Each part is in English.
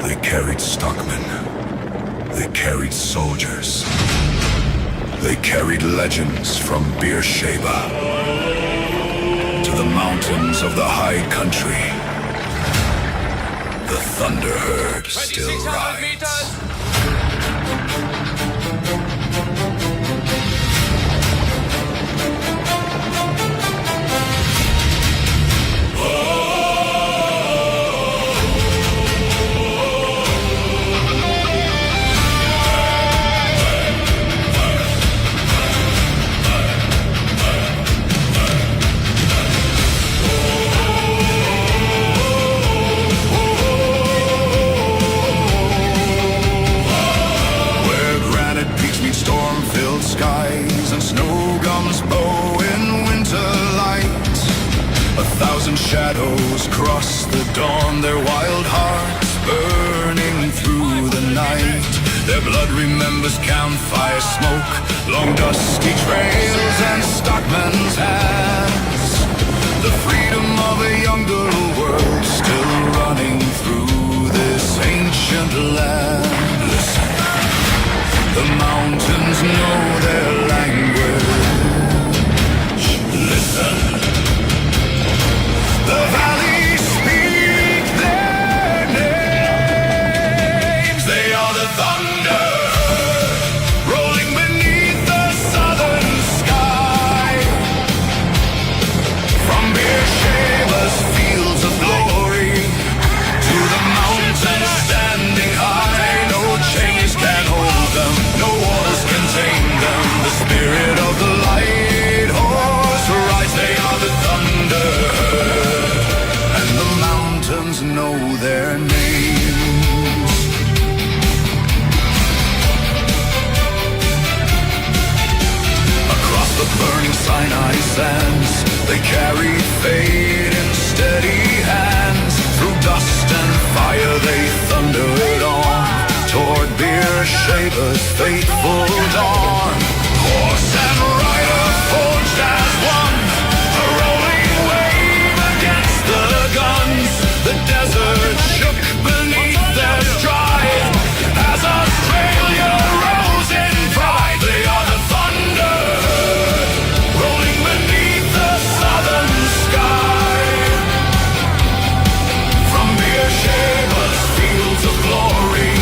They carried stockmen. They carried soldiers. They carried legends from Beersheba to the mountains of the high country. The thunder herd still rides. Skies and snow gums bow in winter light. 1,000 shadows cross the dawn, their wild hearts burning through the night. Their blood remembers campfire smoke, long dusty trails and stockmen's hands. The freedom of a younger world still running through this ancient land. Listen. The mountains know their language. Listen. The valleys speak their names. They are the thunder rolling beneath the southern sky. From Beersheba's fields of glory to the mountains standing high, no chains can hold them. No walls contain them. The spirit of the light horse rides. They are the thunder herd, and the mountains know their names. Across the burning Sinai sands, they carried fate in steady hands. Through dust and fire they thundered on toward Beersheba's faithful dawn. Horse and rider forged as one, a rolling wave against the guns. The desert shook beneath their stride as Australia rose in pride. They are the thunder rolling beneath the southern sky. From Beersheba's fields of glory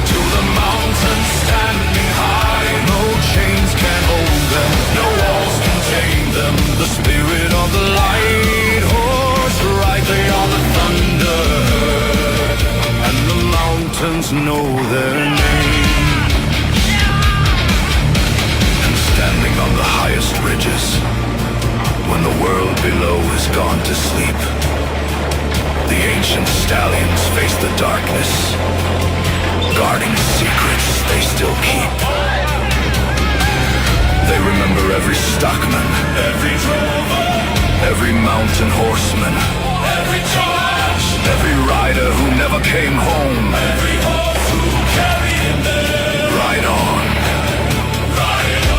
to the mountains standing high, no chains can hold them, no walls contain them. The spirit of the light horse ride. They are the thunder herd, and the mountains know their name. And standing on the highest ridges, when the world below has gone to sleep, the ancient stallions face the darkness, guarding secrets they still keep. They remember every stockman, every drover, every mountain horseman, every charge, every rider who never came home, every horse who carried him there. Ride on. Ride on.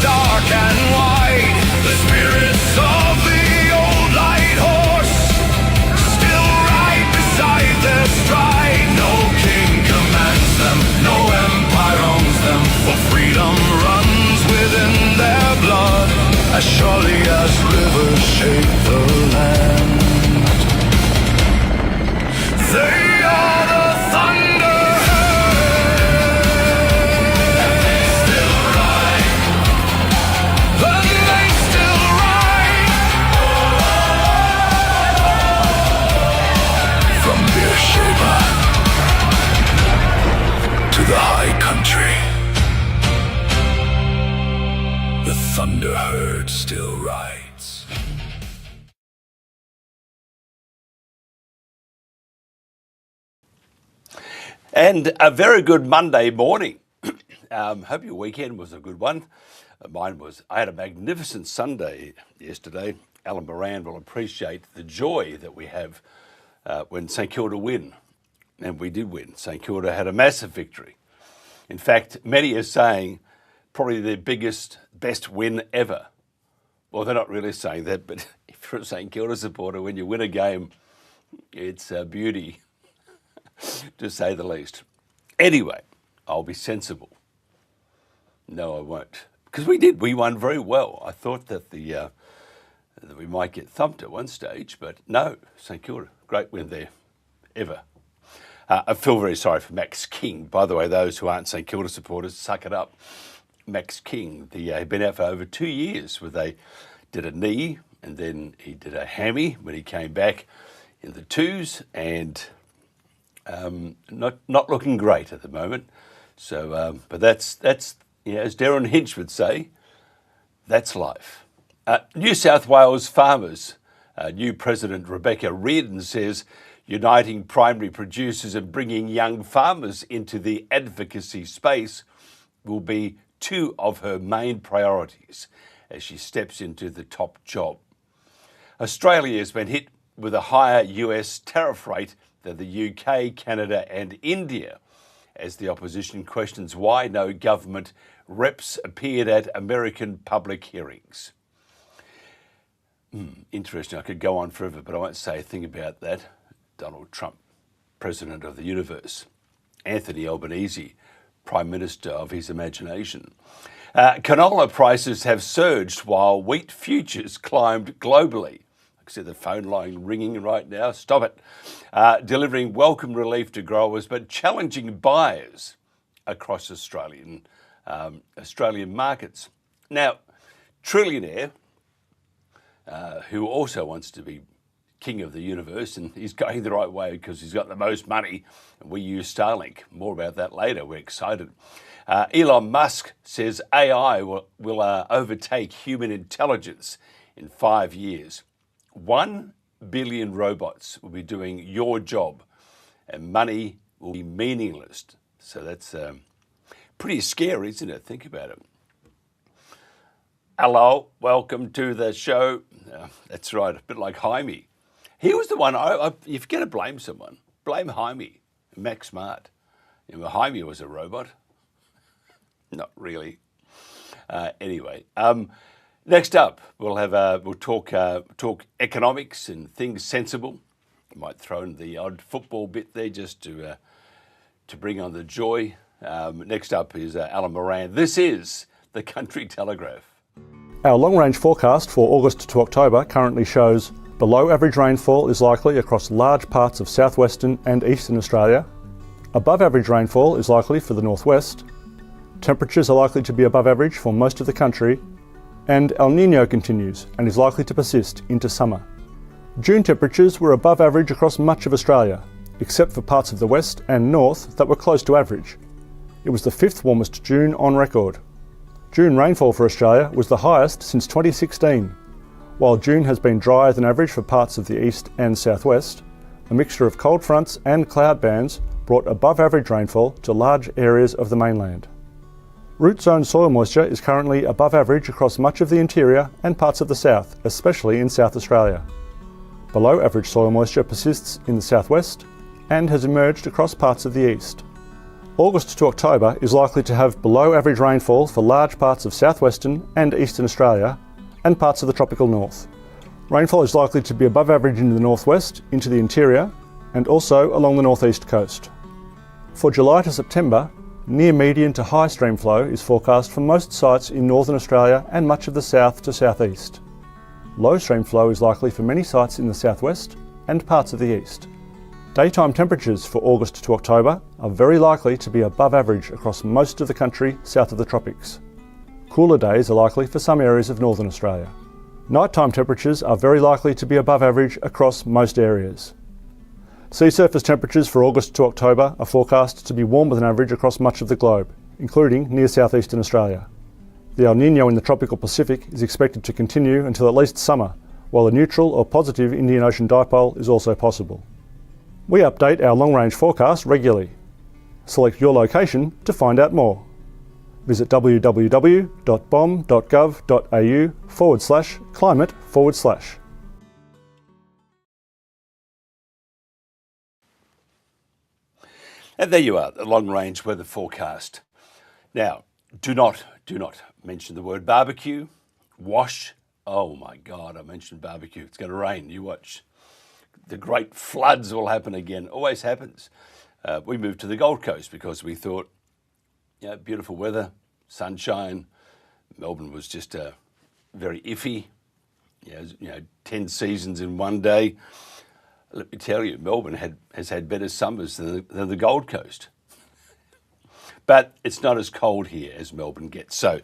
Dark and wide, the spirits of the old light horse still ride beside their stride. No king commands them, no empire owns them, for freedom runs within their blood, as surely as rivers shape the land. They are the thunder. To the high country, the thunder herd still rides. And a very good Monday morning. Hope your weekend was a good one. Mine was. I had a magnificent Sunday yesterday. Alan Moran will appreciate the joy that we have when St Kilda win. And we did win. St Kilda had a massive victory. In fact, many are saying probably their biggest, best win ever. Well, they're not really saying that, but if you're a St Kilda supporter, when you win a game, it's a beauty, to say the least. Anyway, I'll be sensible. No, I won't. Because we did. We won very well. I thought that that we might get thumped at one stage, but no, St Kilda, great win there, ever. I feel very sorry for Max King. By the way, those who aren't St Kilda supporters, suck it up. Max King, he'd been out for over 2 years where they did a knee and then he did a hammy when he came back in the twos and not looking great at the moment. So, but that's as Darren Hinch would say, that's life. New South Wales farmers, new President Rebecca Reardon says, uniting primary producers and bringing young farmers into the advocacy space will be two of her main priorities as she steps into the top job. Australia has been hit with a higher US tariff rate than the UK, Canada and India, as the opposition questions why no government reps appeared at American public hearings. Interesting. I could go on forever, but I won't say a thing about that. Donald Trump, President of the universe. Anthony Albanese, Prime Minister of his imagination. Canola prices have surged while wheat futures climbed globally. I see the phone line ringing right now. Stop it. Delivering welcome relief to growers, but challenging buyers across Australian markets. Now, trillionaire, who also wants to be king of the universe, and he's going the right way because he's got the most money, and we use Starlink. More about that later. We're excited. Elon Musk says AI will overtake human intelligence in 5 years. 1 billion robots will be doing your job, and money will be meaningless. So that's pretty scary, isn't it? Think about it. Hello, welcome to the show. That's right, a bit like Jaime. He was the one, if you're going to blame someone, blame Jaime, Max Smart. Jaime was a robot. Not really. Anyway, next up, we'll talk economics and things sensible. Might throw in the odd football bit there just to bring on the joy. Next up is Alan Moran. This is the Country Telegraph. Our long-range forecast for August to October currently shows below average rainfall is likely across large parts of southwestern and eastern Australia. Above average rainfall is likely for the northwest. Temperatures are likely to be above average for most of the country. And El Niño continues and is likely to persist into summer. June temperatures were above average across much of Australia, except for parts of the west and north that were close to average. It was the 5th warmest June on record. June rainfall for Australia was the highest since 2016. While June has been drier than average for parts of the east and southwest, a mixture of cold fronts and cloud bands brought above average rainfall to large areas of the mainland. Root zone soil moisture is currently above average across much of the interior and parts of the south, especially in South Australia. Below average soil moisture persists in the southwest and has emerged across parts of the east. August to October is likely to have below average rainfall for large parts of southwestern and eastern Australia and parts of the tropical north. Rainfall is likely to be above average in the northwest, into the interior, and also along the northeast coast. For July to September, near median to high streamflow is forecast for most sites in northern Australia and much of the south to southeast. Low streamflow is likely for many sites in the southwest and parts of the east. Daytime temperatures for August to October are very likely to be above average across most of the country south of the tropics. Cooler days are likely for some areas of northern Australia. Nighttime temperatures are very likely to be above average across most areas. Sea surface temperatures for August to October are forecast to be warmer than average across much of the globe, including near southeastern Australia. The El Niño in the tropical Pacific is expected to continue until at least summer, while a neutral or positive Indian Ocean dipole is also possible. We update our long-range forecast regularly. Select your location to find out more. Visit www.bom.gov.au/climate/. And there you are, the long-range weather forecast. Now, do not mention the word barbecue, wash. Oh my God, I mentioned barbecue. It's going to rain, you watch. The great floods will happen again, always happens. We moved to the Gold Coast because we thought, beautiful weather, sunshine. Melbourne was just very iffy, 10 seasons in one day. Let me tell you, Melbourne has had better summers than the Gold Coast. But it's not as cold here as Melbourne gets. So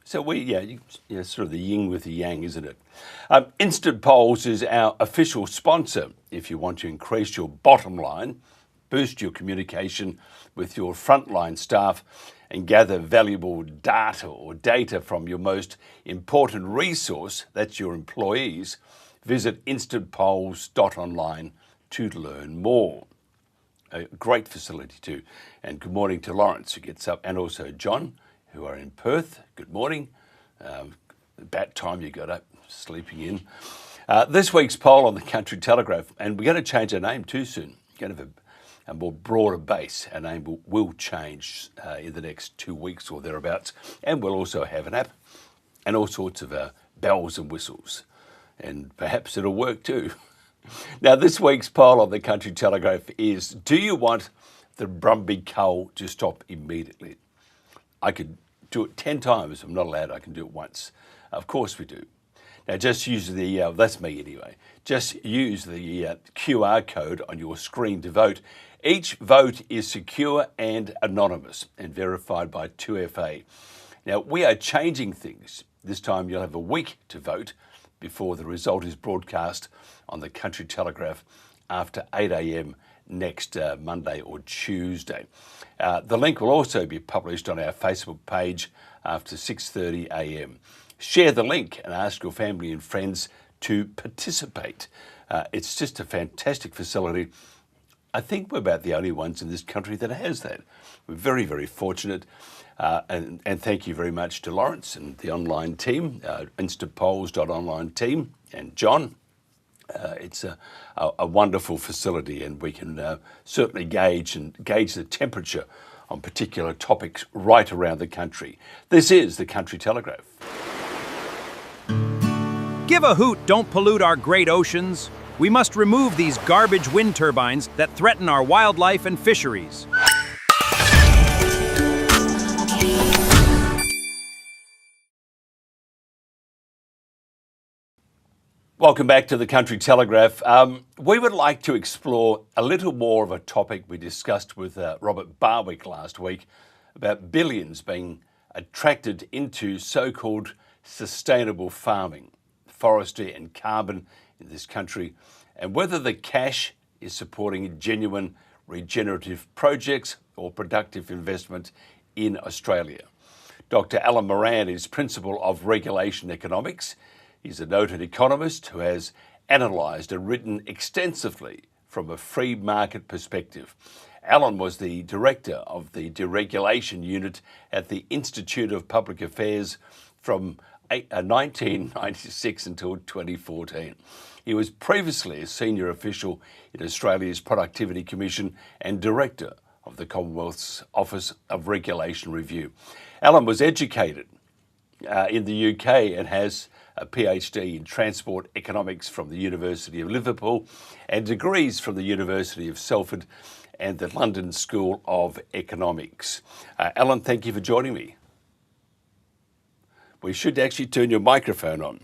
sort of the yin with the yang, isn't it? Instant Polls is our official sponsor. If you want to increase your bottom line, boost your communication with your frontline staff, and gather valuable data from your most important resource, that's your employees, visit Instantpolls.online to learn more. A great facility too. And good morning to Lawrence, who gets up, and also John, who are in Perth. Good morning. About time you got up, sleeping in. This week's poll on the Country Telegraph, and we're going to change our name too soon. We're going to have a more broader base. Our name will change in the next 2 weeks or thereabouts. And we'll also have an app and all sorts of bells and whistles. And perhaps it'll work too. Now, this week's poll on the Country Telegraph is, do you want the Brumby cull to stop immediately? I could do it 10 times. I'm not allowed. I can do it once. Of course we do. Now, just use the, that's me anyway, just use the QR code on your screen to vote. Each vote is secure and anonymous and verified by 2FA. Now, we are changing things. This time you'll have a week to vote before the result is broadcast on the Country Telegraph after 8 a.m. next Monday or Tuesday. The link will also be published on our Facebook page after 6:30 a.m. Share the link and ask your family and friends to participate. It's just a fantastic facility. I think we're about the only ones in this country that has that. We're very, very fortunate. And thank you very much to Lawrence and the online team, Instantpolls.online team, and John. It's a wonderful facility, and we can certainly gauge the temperature on particular topics right around the country. This is the Country Telegraph. Give a hoot, don't pollute our great oceans. We must remove these garbage wind turbines that threaten our wildlife and fisheries. Welcome back to the Country Telegraph. We would like to explore a little more of a topic we discussed with Robert Barwick last week about billions being attracted into so-called sustainable farming, forestry and carbon in this country, and whether the cash is supporting genuine regenerative projects or productive investment in Australia. Dr Alan Moran is Principal of Regulation Economics. He's a noted economist who has analysed and written extensively from a free market perspective. Alan was the director of the Deregulation Unit at the Institute of Public Affairs from 1996 until 2014. He was previously a senior official in Australia's Productivity Commission and director of the Commonwealth's Office of Regulation Review. Alan was educated in the UK and has a PhD in Transport Economics from the University of Liverpool and degrees from the University of Salford and the London School of Economics. Alan, thank you for joining me. We should actually turn your microphone on.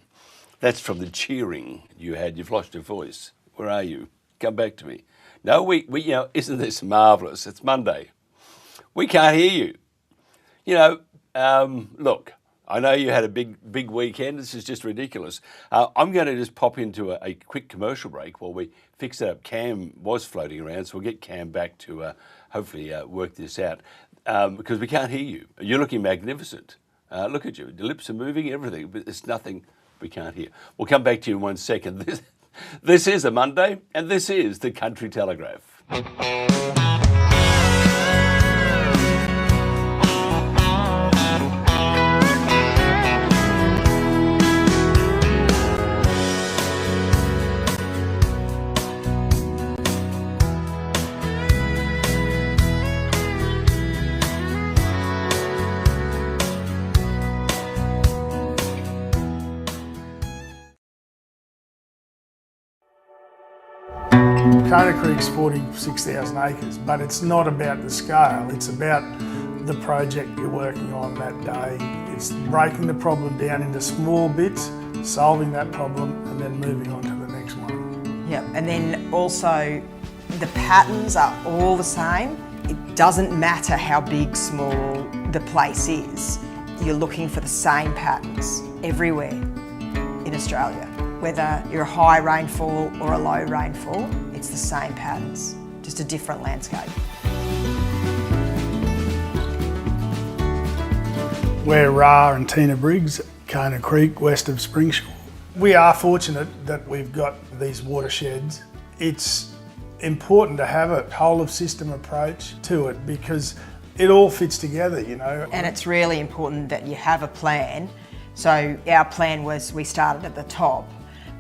That's from the cheering you had. You've lost your voice. Where are you? Come back to me. No, we isn't this marvellous? It's Monday. We can't hear you. Look, I know you had a big weekend. This is just ridiculous. I'm going to just pop into a quick commercial break while we fix that up. Cam was floating around, so we'll get Cam back to hopefully work this out because we can't hear you. You're looking magnificent. Look at you. The lips are moving, everything, but there's nothing we can't hear. We'll come back to you in 1 second. This is a Monday, and this is the Country Telegraph. Kona Creek's 46,000 acres, but it's not about the scale, it's about the project you're working on that day. It's breaking the problem down into small bits, solving that problem, and then moving on to the next one. Yeah, and then also the patterns are all the same. It doesn't matter how big, small the place is. You're looking for the same patterns everywhere in Australia. Whether you're a high rainfall or a low rainfall, it's the same patterns, just a different landscape. We're Ra and Tina Briggs, Kona Creek, west of Springsure. We are fortunate that we've got these watersheds. It's important to have a whole of system approach to it because it all fits together, you know. And it's really important that you have a plan. So our plan was we started at the top,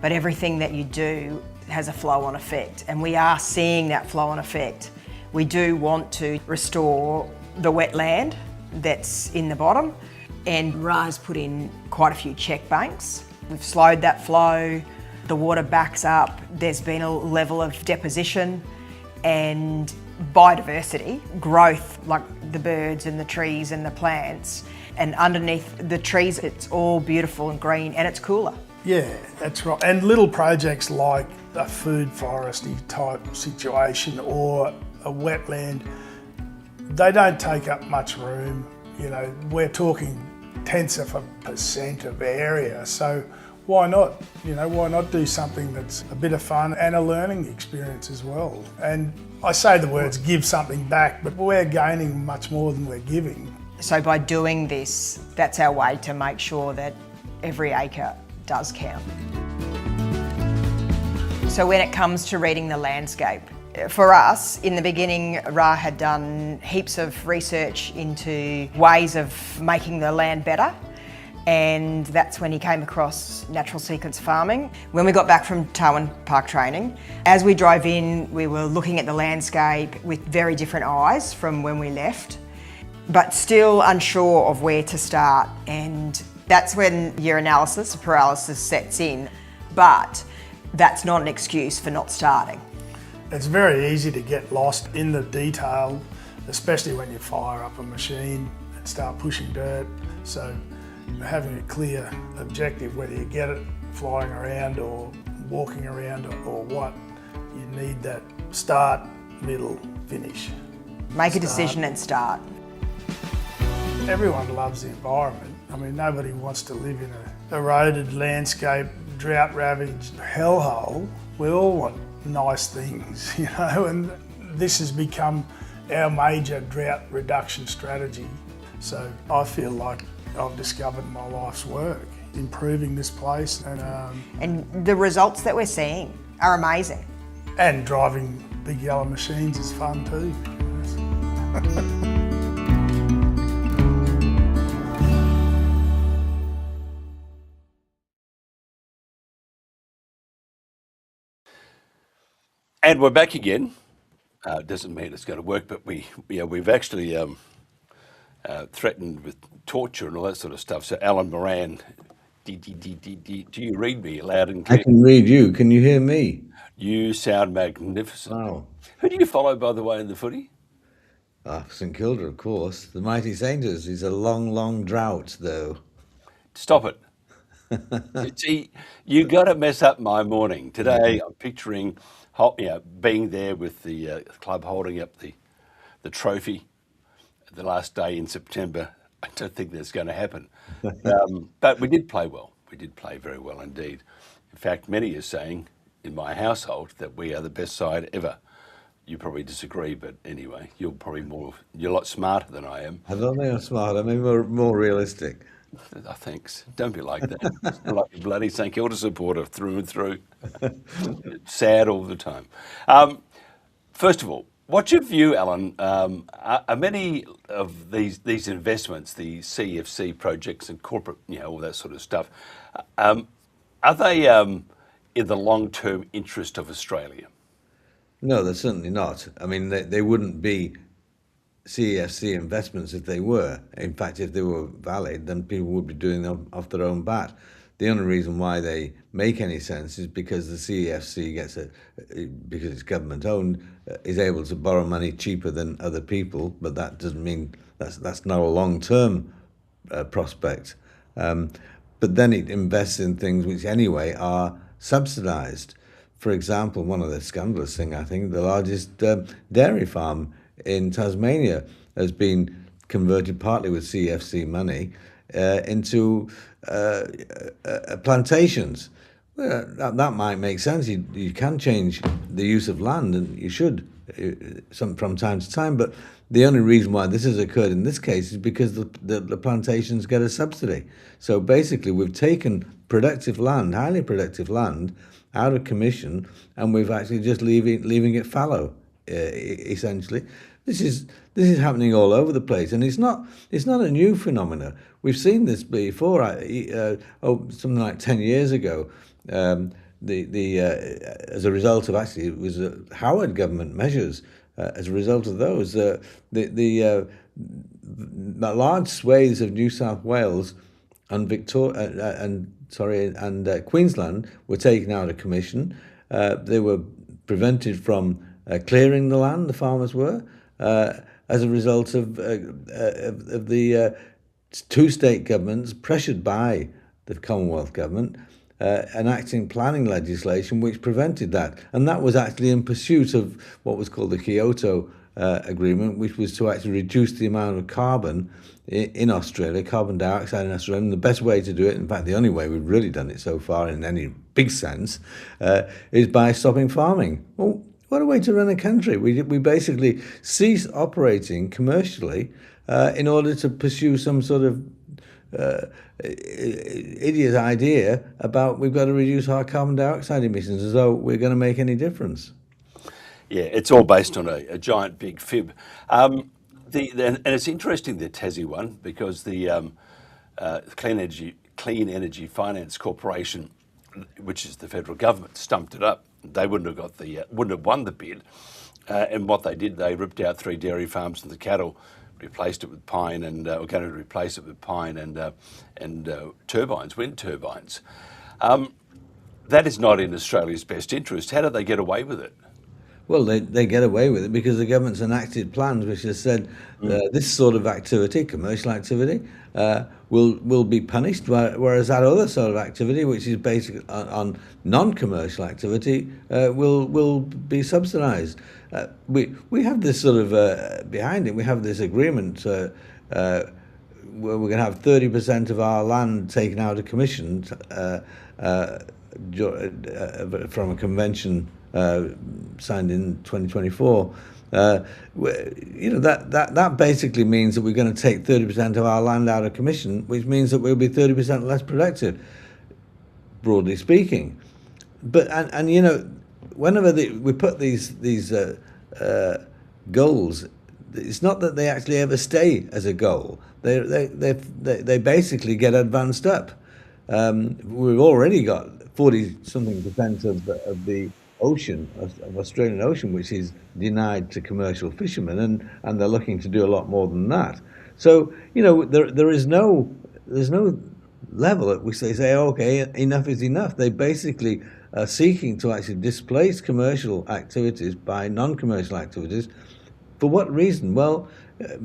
but everything that you do has a flow-on effect, and we are seeing that flow-on effect. We do want to restore the wetland that's in the bottom, and Ra's put in quite a few check banks. We've slowed that flow, the water backs up, there's been a level of deposition and biodiversity, growth, like the birds and the trees and the plants, and underneath the trees it's all beautiful and green and it's cooler. Yeah, that's right. And little projects like a food forestry type situation or a wetland, they don't take up much room. You know, we're talking tenths of a % of area, so why not? You know, why not do something that's a bit of fun and a learning experience as well? And I say the words give something back, but we're gaining much more than we're giving. So by doing this, that's our way to make sure that every acre does count. So when it comes to reading the landscape, for us, in the beginning, Ra had done heaps of research into ways of making the land better, and that's when he came across natural sequence farming. When we got back from Tarwin Park training, as we drove in, we were looking at the landscape with very different eyes from when we left, but still unsure of where to start, and that's when your analysis paralysis sets in, but that's not an excuse for not starting. It's very easy to get lost in the detail, especially when you fire up a machine and start pushing dirt. So having a clear objective, whether you get it flying around or walking around or what, you need that start, middle, finish. Make a decision and start. Everyone loves the environment. I mean, nobody wants to live in a eroded landscape, drought-ravaged hellhole. We all want nice things, you know, and this has become our major drought reduction strategy. So I feel like I've discovered my life's work, improving this place. And the results that we're seeing are amazing. And driving big yellow machines is fun too. And we're back again. Doesn't mean it's going to work, but we've actually threatened with torture and all that sort of stuff. So Alan Moran, do you read me loud and clear? I can read you. Can you hear me? You sound magnificent. Wow. Who do you follow, by the way, in the footy? St Kilda, of course. The mighty Sainters. He's a long, long drought, though. Stop it. See, you got to mess up my morning. Today I'm picturing being there with the club holding up the trophy the last day in September. I don't think that's going to happen. But we did play well. We did play very well indeed. In fact, many are saying in my household that we are the best side ever. You probably disagree, but anyway, you're a lot smarter than I am. I don't think I'm smart. I mean, more realistic. Oh, thanks. Don't be like that. It's not like a bloody St Kilda supporter through and through. Sad all the time. First of all, what's your view, Alan? Are many of these investments, the CEFC projects and corporate, all that sort of stuff, are they in the long-term interest of Australia? No, they're certainly not. I mean, they wouldn't be CEFC investments if they were. In fact, if they were valid, then people would be doing them off their own bat. the only reason why they make any sense is because the CEFC gets because it's government owned, is able to borrow money cheaper than other people, but that doesn't mean that's not a long-term prospect. But then it invests in things which anyway are subsidised. For example, one of the scandalous things, I think, the largest dairy farm in Tasmania has been converted partly with CEFC money into plantations. Well, that might make sense. You can change the use of land, and you should from time to time. But the only reason why this has occurred in this case is because the plantations get a subsidy. So basically, we've taken productive land, highly productive land, out of commission, and we've actually just leaving it fallow, essentially. This is happening all over the place, and it's not a new phenomenon. We've seen this before. Something like 10 years ago, as a result of, actually, it was Howard government measures. As a result of those, the large swathes of New South Wales and Queensland were taken out of commission. They were prevented from clearing the land. The farmers were, as a result of the two state governments pressured by the Commonwealth government enacting planning legislation which prevented that. And that was actually in pursuit of what was called the Kyoto Agreement, which was to actually reduce the amount of carbon in Australia, carbon dioxide in Australia. And the best way to do it, in fact, the only way we've really done it so far in any big sense, is by stopping farming. Well, what a way to run a country. We basically cease operating commercially in order to pursue some sort of idiot idea about we've got to reduce our carbon dioxide emissions as though we're going to make any difference. Yeah, it's all based on a giant big fib. And it's interesting, the Tassie one, because the Clean Energy Finance Corporation, which is the federal government, stumped it up. They wouldn't have won the bid. And what they did, they ripped out 3 dairy farms and the cattle, replaced it with pine, and are going to replace it with pine and turbines, wind turbines. That is not in Australia's best interest. How do they get away with it? Well, they get away with it because the government's enacted plans which has said this sort of activity, commercial activity, will be punished, whereas that other sort of activity, which is based on non-commercial activity, will be subsidised. We have this sort of behind it. We have this agreement where we're going to have 30% of our land taken out of commission from a convention signed in 2024. That basically means that we're going to take 30% of our land out of commission, which means that we'll be 30% less productive, broadly speaking. But whenever we put these goals, it's not that they actually ever stay as a goal. They basically get advanced up. We've already got 40-something% of the ocean, of Australian ocean, which is denied to commercial fishermen, and they're looking to do a lot more than that. So there's no level at which they say, okay, enough is enough. They basically are seeking to actually displace commercial activities by non-commercial activities. For what reason? Well,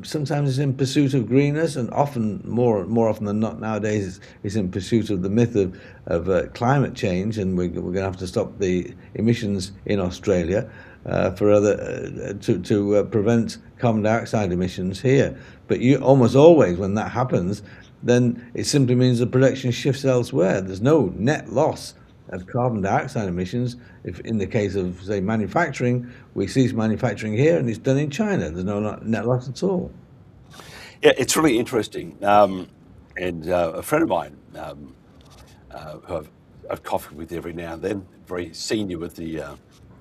sometimes it's in pursuit of greenness, and often, more often than not nowadays, it's in pursuit of the myth of climate change, and we're going to have to stop the emissions in Australia to prevent carbon dioxide emissions here. But almost always when that happens, then it simply means the production shifts elsewhere. There's no net loss of carbon dioxide emissions. If in the case of, say, manufacturing, we cease manufacturing here and it's done in China. There's no net loss at all. Yeah, it's really interesting. And a friend of mine who I've coffee with every now and then, very senior with the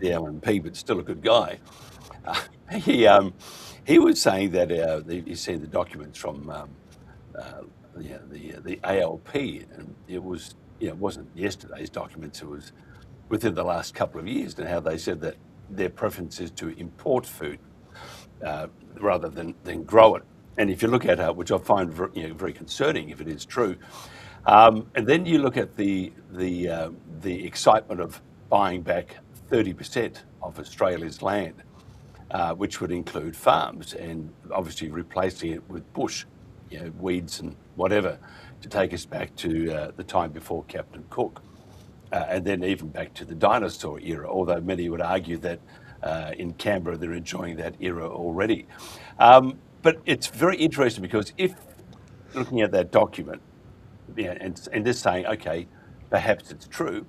LNP, but still a good guy. He was saying that he's seen the documents from the ALP, and it wasn't yesterday's documents, it was within the last couple of years, and how they said that their preference is to import food rather than grow it. And if you look at which I find very concerning if it is true, And then you look at the excitement of buying back 30% of Australia's land, which would include farms, and obviously replacing it with bush, weeds and whatever, to take us back to the time before Captain Cook, and then even back to the dinosaur era, although many would argue that in Canberra they're enjoying that era already. But it's very interesting because if looking at that document, and just saying, okay, perhaps it's true,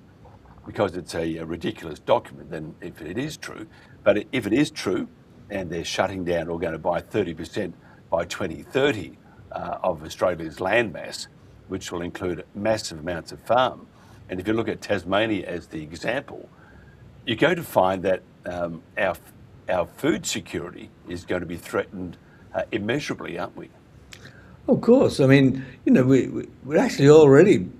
because it's a ridiculous document, then if it is true, but if it is true, and they're shutting down or going to buy 30% by 2030 of Australia's land mass, which will include massive amounts of farm. And if you look at Tasmania as the example, you're going to find that our food security is going to be threatened immeasurably, aren't we? Of course. I mean, we actually already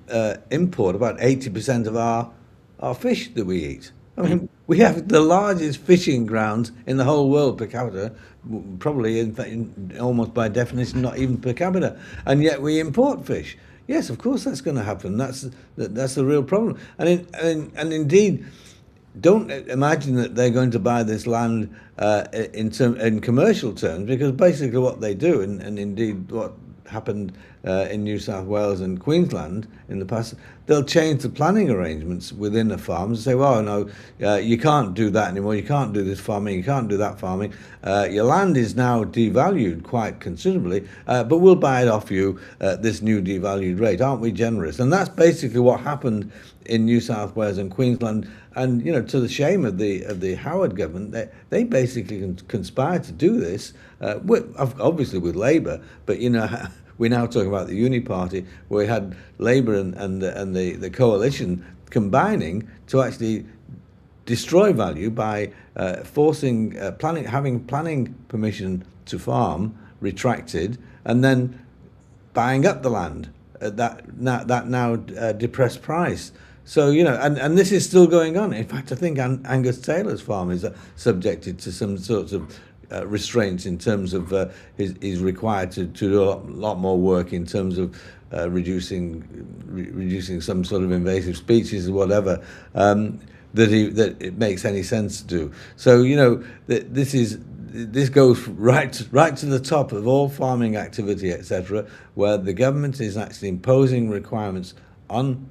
import about 80% of our fish that we eat. I mean, we have the largest fishing grounds in the whole world per capita, probably almost by definition, not even per capita, and yet we import fish. Yes, of course that's going to happen. That's the real problem. And indeed, don't imagine that they're going to buy this land in commercial terms, because basically what they do, and indeed what happened in New South Wales and Queensland in the past, they'll change the planning arrangements within the farms and say, well, no, you can't do that anymore, you can't do this farming, you can't do that farming, your land is now devalued quite considerably, but we'll buy it off you at this new devalued rate, aren't we generous? And that's basically what happened in New South Wales and Queensland. And to the shame of the Howard government, they basically conspired to do this, obviously with Labour. But we're now talking about the Uni Party, where we had Labour and the coalition combining to actually destroy value by forcing having planning permission to farm retracted, and then buying up the land at that now depressed price. So, and this is still going on. In fact, I think Angus Taylor's farm is subjected to some sorts of restraints in terms of he's required to do a lot more work in terms of reducing some sort of invasive species or whatever that it makes any sense to do. So, this goes right to the top of all farming activity, etc., where the government is actually imposing requirements on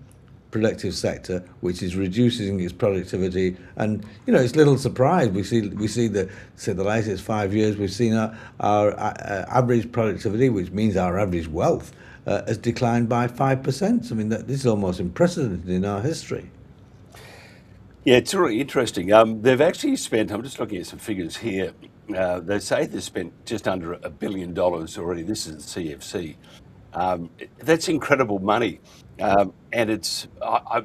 productive sector, which is reducing its productivity. And it's little surprise we see the latest 5 years we've seen our average productivity, which means our average wealth, has declined by 5%. I mean, this is almost unprecedented in our history. Yeah, it's really interesting. They've actually spent, I'm just looking at some figures here, they say they've spent just under $1 billion already. This is the CEFC. That's incredible money. And it's, I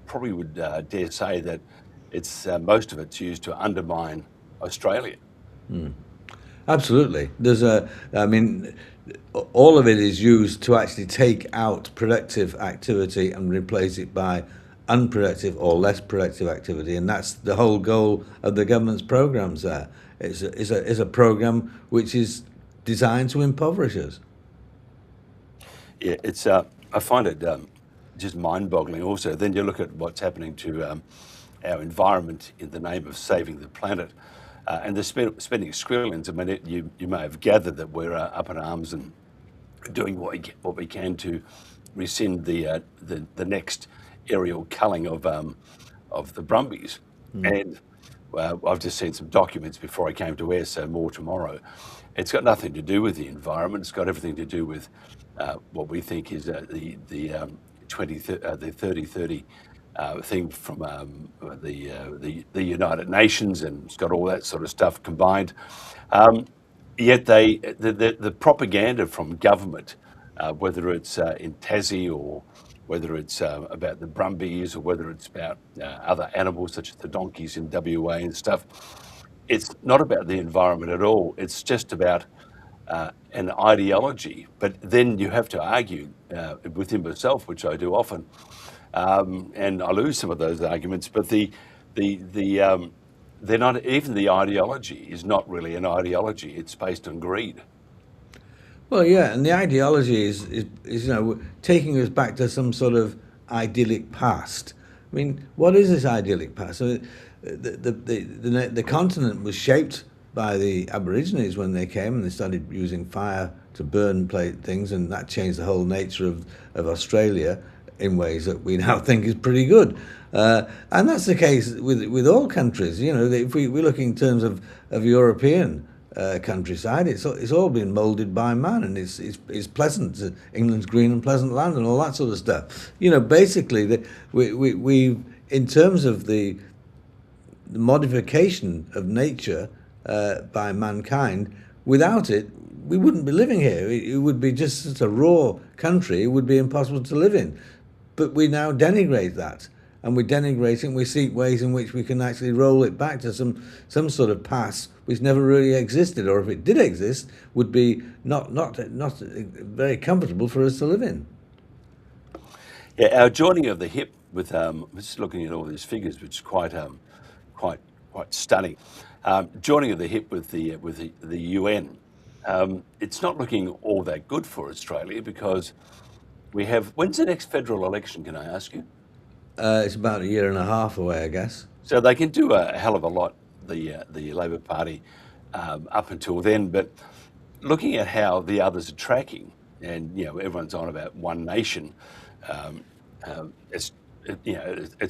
probably would dare say that it's most of it's used to undermine Australia. Absolutely. All of it is used to actually take out productive activity and replace it by unproductive or less productive activity, and that's the whole goal of the government's programs. There, it's a program which is designed to impoverish us. Yeah, it's. I find it just mind-boggling. Also, then you look at what's happening to our environment in the name of saving the planet, and they're spending squillions. I mean, you may have gathered that we're up in arms and doing what we can to rescind the next aerial culling of the Brumbies. And I've just seen some documents before I came to air, so more tomorrow. It's got nothing to do with the environment. It's got everything to do with what we think is the 30-30 thing from the United Nations, and it's got all that sort of stuff combined. Yet the propaganda from government, whether it's in Tassie or whether it's about the Brumbies or whether it's about other animals such as the donkeys in WA and stuff, it's not about the environment at all. It's just about an ideology. But then you have to argue within myself, which I do often, and I lose some of those arguments. But they're not, even the ideology is not really an ideology. It's based on greed. Well, yeah, and the ideology is taking us back to some sort of idyllic past. I mean, what is this idyllic past? I mean, the continent was shaped by the Aborigines when they came and they started using fire to burn things, and that changed the whole nature of Australia in ways that we now think is pretty good. And that's the case with all countries. If we look in terms of European countryside, it's all been moulded by man, and it's pleasant. England's green and pleasant land, and all that sort of stuff. Basically, we in terms of the modification of nature by mankind, without it, we wouldn't be living here. It would be just a raw country. It would be impossible to live in. But we now denigrate that, and we denigrate it, and we seek ways in which we can actually roll it back to some sort of past which never really existed, or if it did exist, would be not very comfortable for us to live in. Yeah, our joining of the hip with just looking at all these figures, which is quite stunning. Joining of the hip with the UN. It's not looking all that good for Australia because we have. When's the next federal election? Can I ask you? It's about a year and a half away, I guess. So they can do a hell of a lot, the Labor Party, up until then. But looking at how the others are tracking, and everyone's on about one nation. It's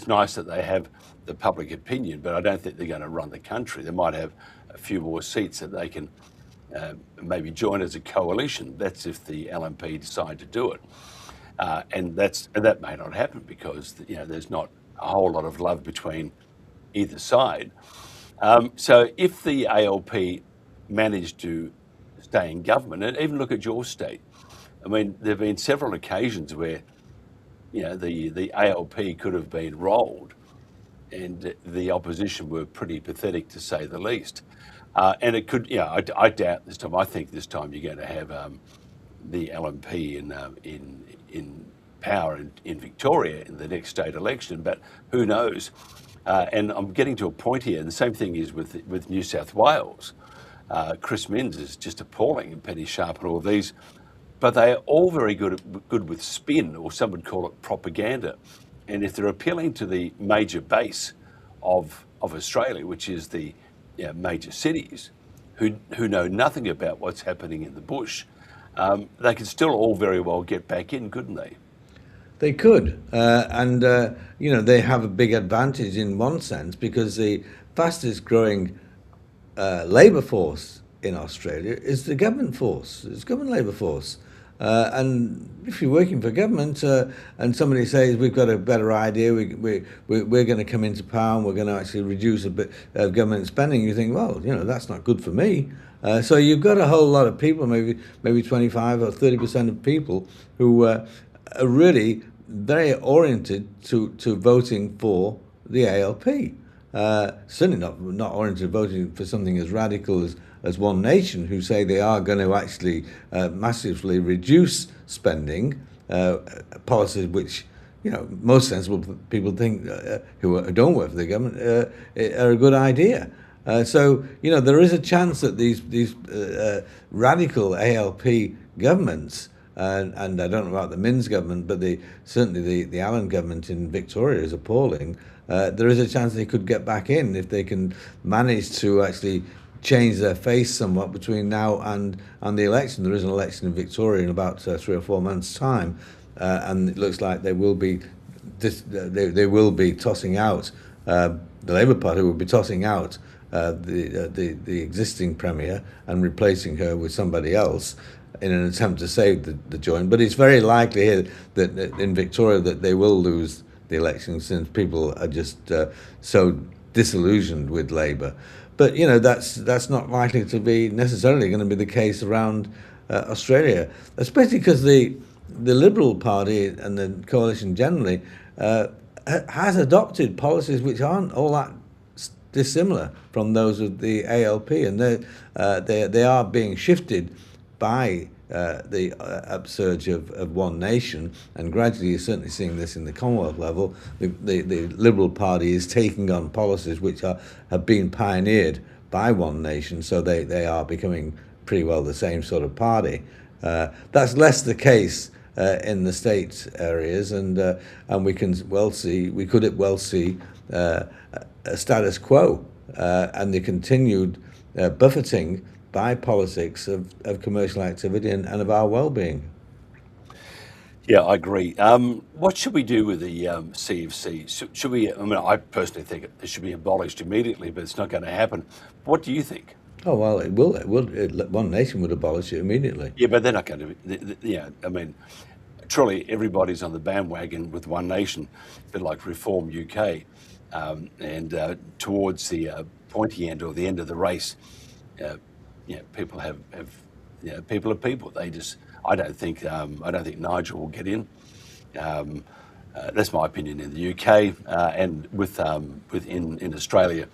nice that they have the public opinion, but I don't think they're going to run the country. They might have a few more seats that they can maybe join as a coalition. That's if the LNP decide to do it, and that may not happen because there's not a whole lot of love between either side. So if the ALP managed to stay in government, and even look at your state, I mean, there have been several occasions where the ALP could have been rolled, and the opposition were pretty pathetic to say the least. And it could, I doubt this time. I think this time you're going to have the LNP in power in Victoria in the next state election, but who knows? And I'm getting to a point here, and the same thing is with New South Wales. Chris Minns is just appalling, and Penny Sharp and all these. But they are all very good with spin, or some would call it propaganda. And if they're appealing to the major base of Australia, which is the major cities, who know nothing about what's happening in the bush, they could still all very well get back in, couldn't they? They could, and they have a big advantage in one sense because the fastest growing labour force in Australia is the government force. It's government labour force. And if you're working for government and somebody says we've got a better idea, we're going to come into power and we're going to actually reduce a bit of government spending, you think, well, that's not good for me. So you've got a whole lot of people, maybe 25 or 30% of people who are really very oriented to voting for the ALP. Certainly not oriented voting for something as radical as One Nation, who say they are going to actually massively reduce spending, policies which most sensible people think who don't work for the government are a good idea. So there is a chance that these radical ALP governments, and I don't know about the Minns government, but certainly the Allen government in Victoria is appalling. There is a chance they could get back in if they can manage to actually change their face somewhat between now and the election. There is an election in Victoria in about 3 or 4 months' time, and it looks like they will be tossing out the Labour Party will be tossing out the existing premier and replacing her with somebody else in an attempt to save the joint. But it's very likely here that in Victoria that they will lose the election since people are just so disillusioned with Labour. But that's not likely to be necessarily going to be the case around Australia, especially because the Liberal Party and the coalition generally has adopted policies which aren't all that dissimilar from those of the ALP, and they are being shifted by the upsurge of One Nation, and gradually you're certainly seeing this in the Commonwealth level. The Liberal Party is taking on policies which have been pioneered by One Nation, so they are becoming pretty well the same sort of party. That's less the case in the state areas, and we could well see a status quo and the continued buffeting by politics of commercial activity and of our well-being. Yeah, I agree. What should we do with the CEFC? Should we? I mean, I personally think it should be abolished immediately, but it's not going to happen. What do you think? Oh well, it will. One nation would abolish it immediately. Yeah, but they're not going to. Yeah, I mean, truly, everybody's on the bandwagon with One Nation, a bit like Reform UK, and towards the pointy end or the end of the race, people have people are people. They just. I don't think Nigel will get in. That's my opinion in the UK, and within Australia.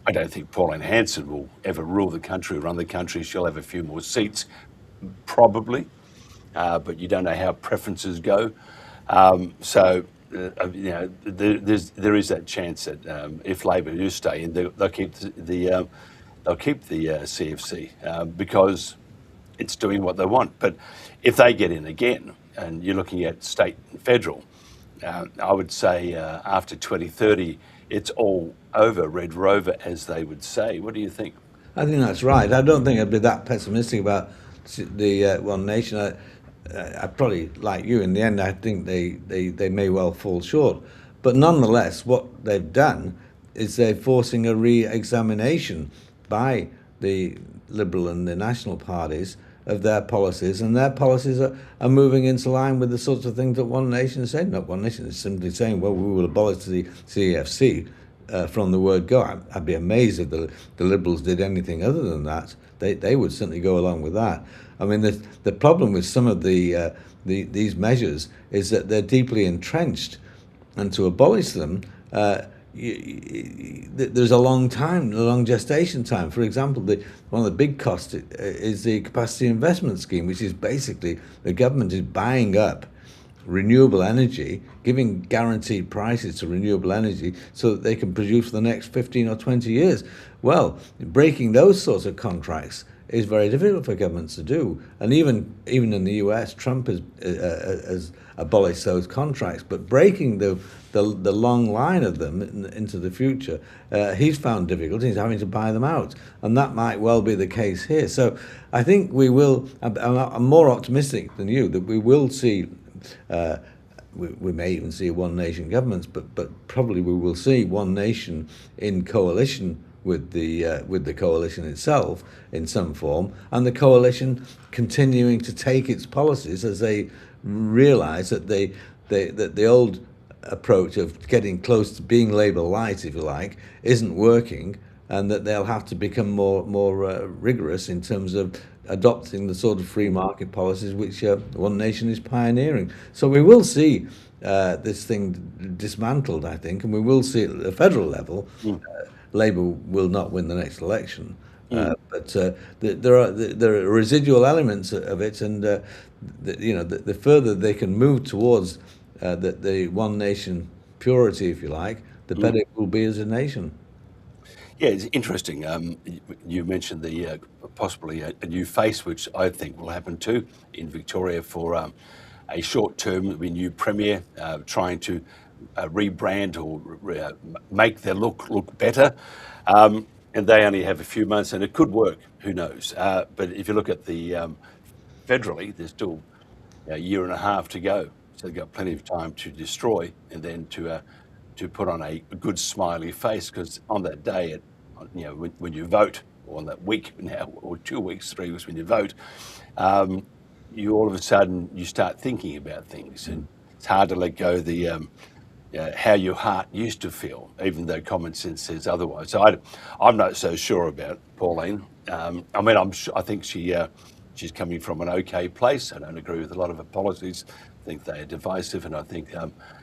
I don't think Pauline Hanson will ever rule the country, run the country. She'll have a few more seats, probably, but you don't know how preferences go. There is that chance that if Labor do stay in, they'll keep the CEFC because it's doing what they want. But if they get in again, and you're looking at state and federal, I would say after 2030, it's all over, Red Rover, as they would say. What do you think? I think that's right. I don't think I'd be that pessimistic about the One Nation. I probably, like you, in the end, I think they may well fall short. But nonetheless, what they've done is they're forcing a re-examination by the Liberal and the National parties of their policies, and their policies are moving into line with the sorts of things that One Nation said. Not One Nation is simply saying, well, we will abolish the CEFC from the word go. I'd be amazed if the Liberals did anything other than that. They would certainly go along with that. I mean, the problem with some of these measures is that they're deeply entrenched, and to abolish them, there's a long gestation time. For example, one of the big costs is the capacity investment scheme, which is basically the government is buying up renewable energy, giving guaranteed prices to renewable energy so that they can produce for the next 15 or 20 years. Well, breaking those sorts of contracts is very difficult for governments to do. And even in the US, Trump has abolished those contracts, but breaking the long line of them into the future, he's found difficulty. He's having to buy them out. And that might well be the case here. So I think we will, I'm more optimistic than you, that we will see, we may even see One Nation governments, but probably we will see One Nation in coalition with the coalition itself in some form, and the coalition continuing to take its policies as they realise that that the old approach of getting close to being Labour light, if you like, isn't working, and that they'll have to become more rigorous in terms of adopting the sort of free market policies which One Nation is pioneering. So we will see this thing dismantled, I think, and we will see it at the federal level. Labour will not win the next election, but there are residual elements of it, and the further they can move towards the One Nation purity, if you like, the better it will be as a nation. Yeah, it's interesting. You mentioned the possibly a new face, which I think will happen too in Victoria for a short-term new premier trying to rebrand or make their look better, and they only have a few months, and it could work. Who knows? But if you look at the federally, there's still a year and a half to go, so they've got plenty of time to destroy and then to put on a good smiley face, because on that day, when you vote, or on that week now, or 2 weeks, 3 weeks when you vote, you all of a sudden you start thinking about things, and it's hard to let go the how your heart used to feel, even though common sense says otherwise. So I'm not so sure about Pauline. I think she's coming from an okay place. I don't agree with a lot of her policies. I think they are divisive, and I think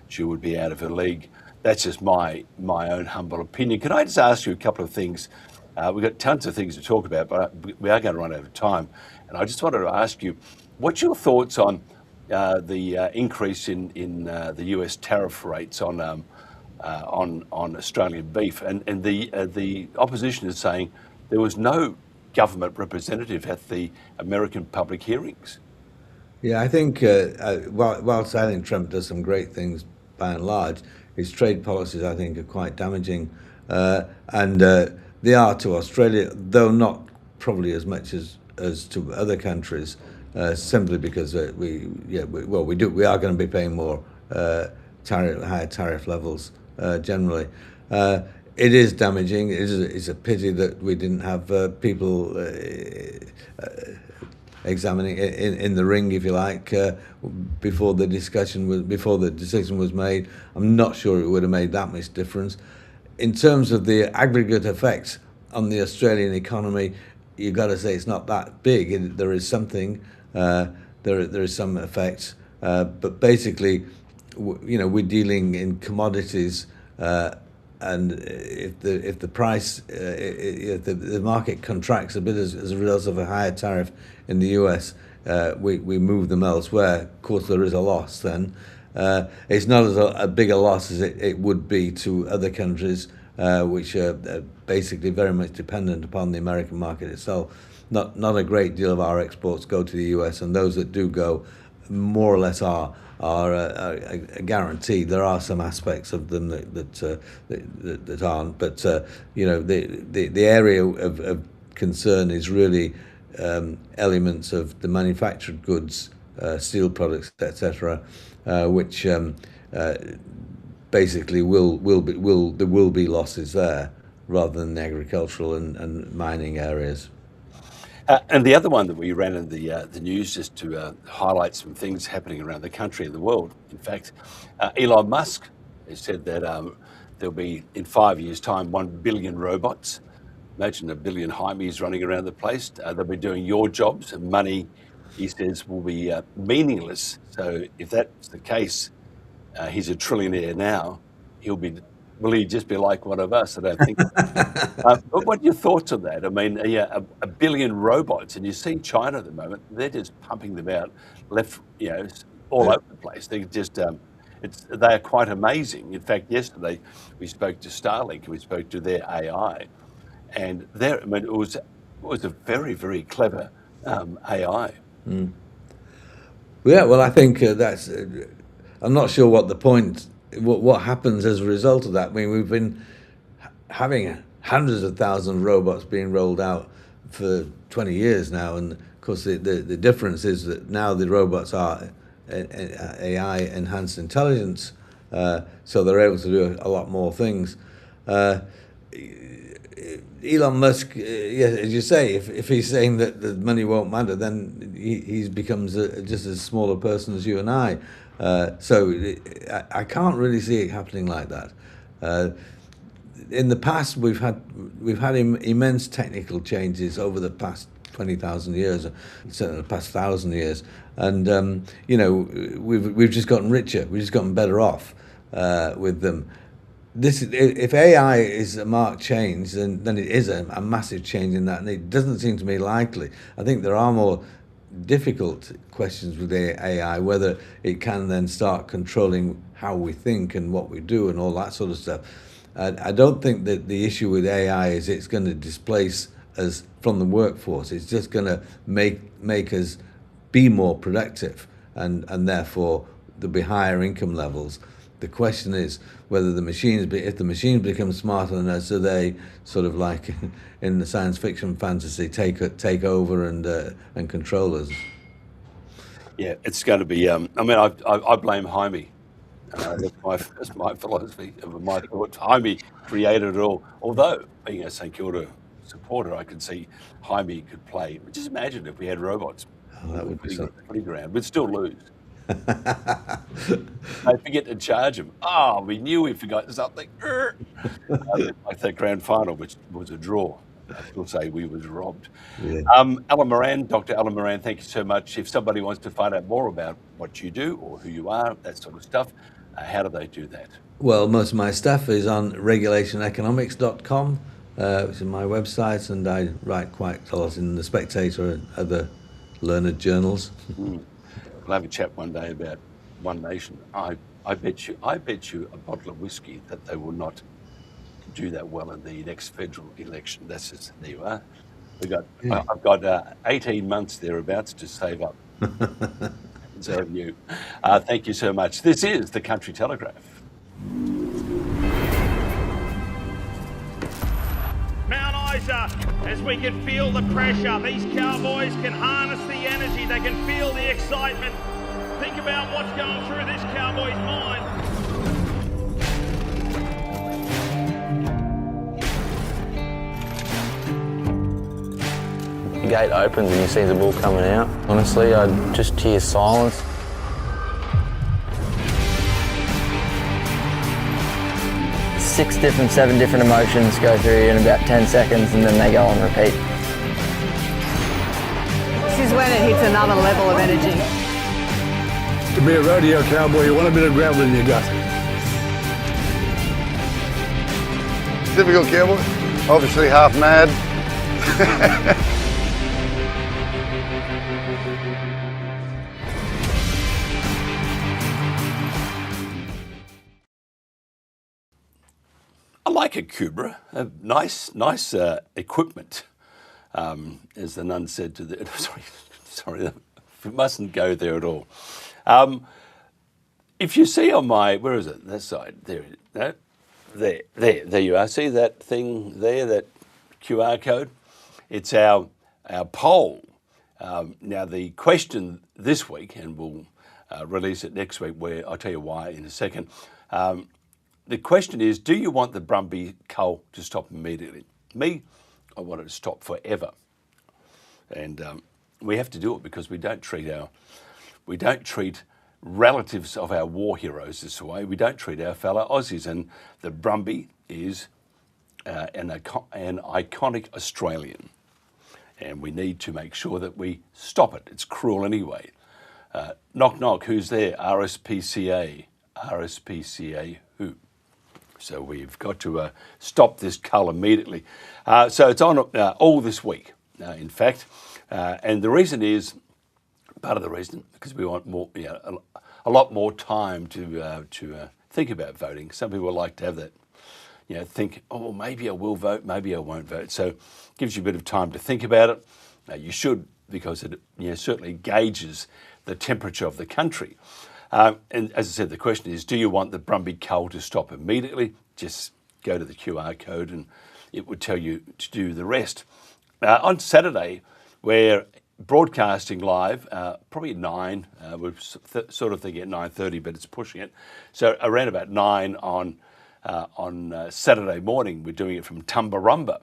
she would be out of her league. That's just my own humble opinion. Can I just ask you a couple of things? We've got tons of things to talk about, but we are going to run out of time. And I just wanted to ask you, what's your thoughts on the increase in the US tariff rates on Australian beef, and the opposition is saying there was no government representative at the American public hearings. Yeah, I think whilst I think Trump does some great things by and large, his trade policies I think are quite damaging, and they are to Australia, though not probably as much as to other countries, simply because we are going to be paying more higher tariff levels generally. It is damaging. It's a pity that we didn't have people examining it in the ring, if you like, before the decision was made. I'm not sure it would have made that much difference. In terms of the aggregate effects on the Australian economy, you've got to say it's not that big. There is something, there is some effects, but basically, we're dealing in commodities. And if the price, if the market contracts a bit as a result of a higher tariff in the US, we move them elsewhere. Of course, there is a loss then. It's not as a big a loss as it would be to other countries, which are basically very much dependent upon the American market itself. Not a great deal of our exports go to the US, and those that do go, more or less are guaranteed. There are some aspects of them that aren't, but the area of concern is really elements of the manufactured goods, steel products, etc., which basically there will be losses there rather than the agricultural and mining areas. And the other one that we ran in the news, just to highlight some things happening around the country and the world. In fact, Elon Musk has said that there'll be, in 5 years' time, 1 billion robots. Imagine 1 billion Jaimes running around the place. They'll be doing your jobs, and money, he says, will be meaningless. So if that's the case, he's a trillionaire now. Will he just be like one of us? I don't think. But what are your thoughts on that? I mean, 1 billion robots, and you see China at the moment, they're just pumping them out all over the place. They just, they are quite amazing. In fact, yesterday we spoke to Starlink, we spoke to their AI, and it was a very, very clever AI. Mm. Yeah, well, I think that's. I'm not sure what the point. What happens as a result of that? I mean, we've been having hundreds of thousands of robots being rolled out for 20 years now, and of course the difference is that now the robots are AI enhanced intelligence, so they're able to do a lot more things. Elon Musk, as you say, if he's saying that the money won't matter, then he becomes just as small a person as you and I. So I can't really see it happening like that. In the past, we've had immense technical changes over the past 20,000 years, certainly the past 1,000 years, and we've just gotten richer. We've just gotten better off with them. If AI is a marked change, then it is a massive change in that, and it doesn't seem to me likely. I think there are more difficult questions with AI, whether it can then start controlling how we think and what we do and all that sort of stuff. I don't think that the issue with AI is it's going to displace us from the workforce. It's just going to make us be more productive, and therefore there'll be higher income levels. The question is whether if the machines become smarter than us, do they sort of like in the science fiction fantasy take over and control us? Yeah, it's going to be. I blame Jaime. That's my philosophy of my thoughts. Jaime created it all. Although being a St Kilda supporter, I could see Jaime could play. But just imagine if we had robots. Oh, that would be something. Pretty ground. We'd still lose. I forget to charge him. Oh, we knew we forgot something. Like that grand final, which was a draw. I still say we was robbed. Yeah. Alan Moran, Dr. Alan Moran, thank you so much. If somebody wants to find out more about what you do or who you are, that sort of stuff, how do they do that? Well, most of my stuff is on regulationeconomics.com, which is my website, and I write quite a lot in The Spectator and other learned journals. We'll have a chat one day about One Nation. I bet you a bottle of whiskey that they will not do that well in the next federal election. That's just, there you are. I've got 18 months thereabouts to save up. So have you. Thank you so much. This is the Country Telegraph. Mount Isa, as we can feel the pressure, these cowboys can harness the energy, they can feel the excitement. Think about what's going through this cowboy's mind. The gate opens and you see the bull coming out. Honestly, I just hear silence. Seven different emotions go through you in about 10 seconds and then they go on repeat. This is when it hits another level of energy. To be a rodeo cowboy, you want a bit of gravel in your gut. Typical cowboy, obviously half mad. I like a Cubra, nice equipment, as the nun said to the. Sorry, we mustn't go there at all. If you see on my, where is it? That side, there you are. See that thing there, that QR code? It's our poll. Now the question this week, and we'll release it next week, where I'll tell you why in a second. The question is, do you want the Brumby cull to stop immediately? Me, I want it to stop forever. And we have to do it because we don't treat relatives of our war heroes this way. We don't treat our fellow Aussies. And the Brumby is an iconic Australian. And we need to make sure that we stop it. It's cruel anyway. Knock, knock, who's there? RSPCA. RSPCA who? So we've got to stop this cull immediately. So it's on all this week, in fact. And the reason is, part of the reason, because we want more, a lot more time to think about voting. Some people like to have that, think, oh, maybe I will vote, maybe I won't vote. So it gives you a bit of time to think about it. You should, because it certainly gauges the temperature of the country. And as I said, the question is, do you want the Brumby cull to stop immediately? Just go to the QR code and it would tell you to do the rest. On Saturday, we're broadcasting live, probably at 9. We're sort of thinking at 9:30, but it's pushing it. So around about 9 on Saturday morning, we're doing it from Tumbarumba,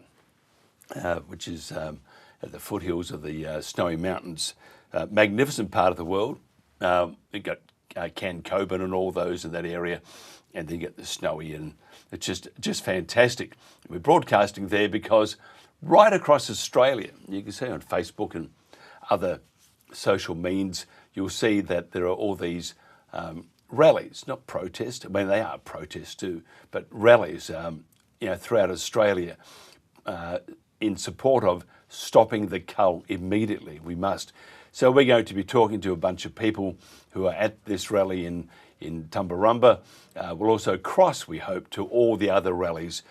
which is at the foothills of the Snowy Mountains. Magnificent part of the world. We've got Cancoban and all those in that area, and then you get the Snowy, and it's just fantastic. We're broadcasting there because right across Australia, you can see on Facebook and other social means, you'll see that there are all these rallies, not protests. I mean, they are protests too, but rallies, throughout Australia in support of stopping the cull immediately. We must. So we're going to be talking to a bunch of people who are at this rally in Tumbarumba. We'll also cross, we hope, to all the other rallies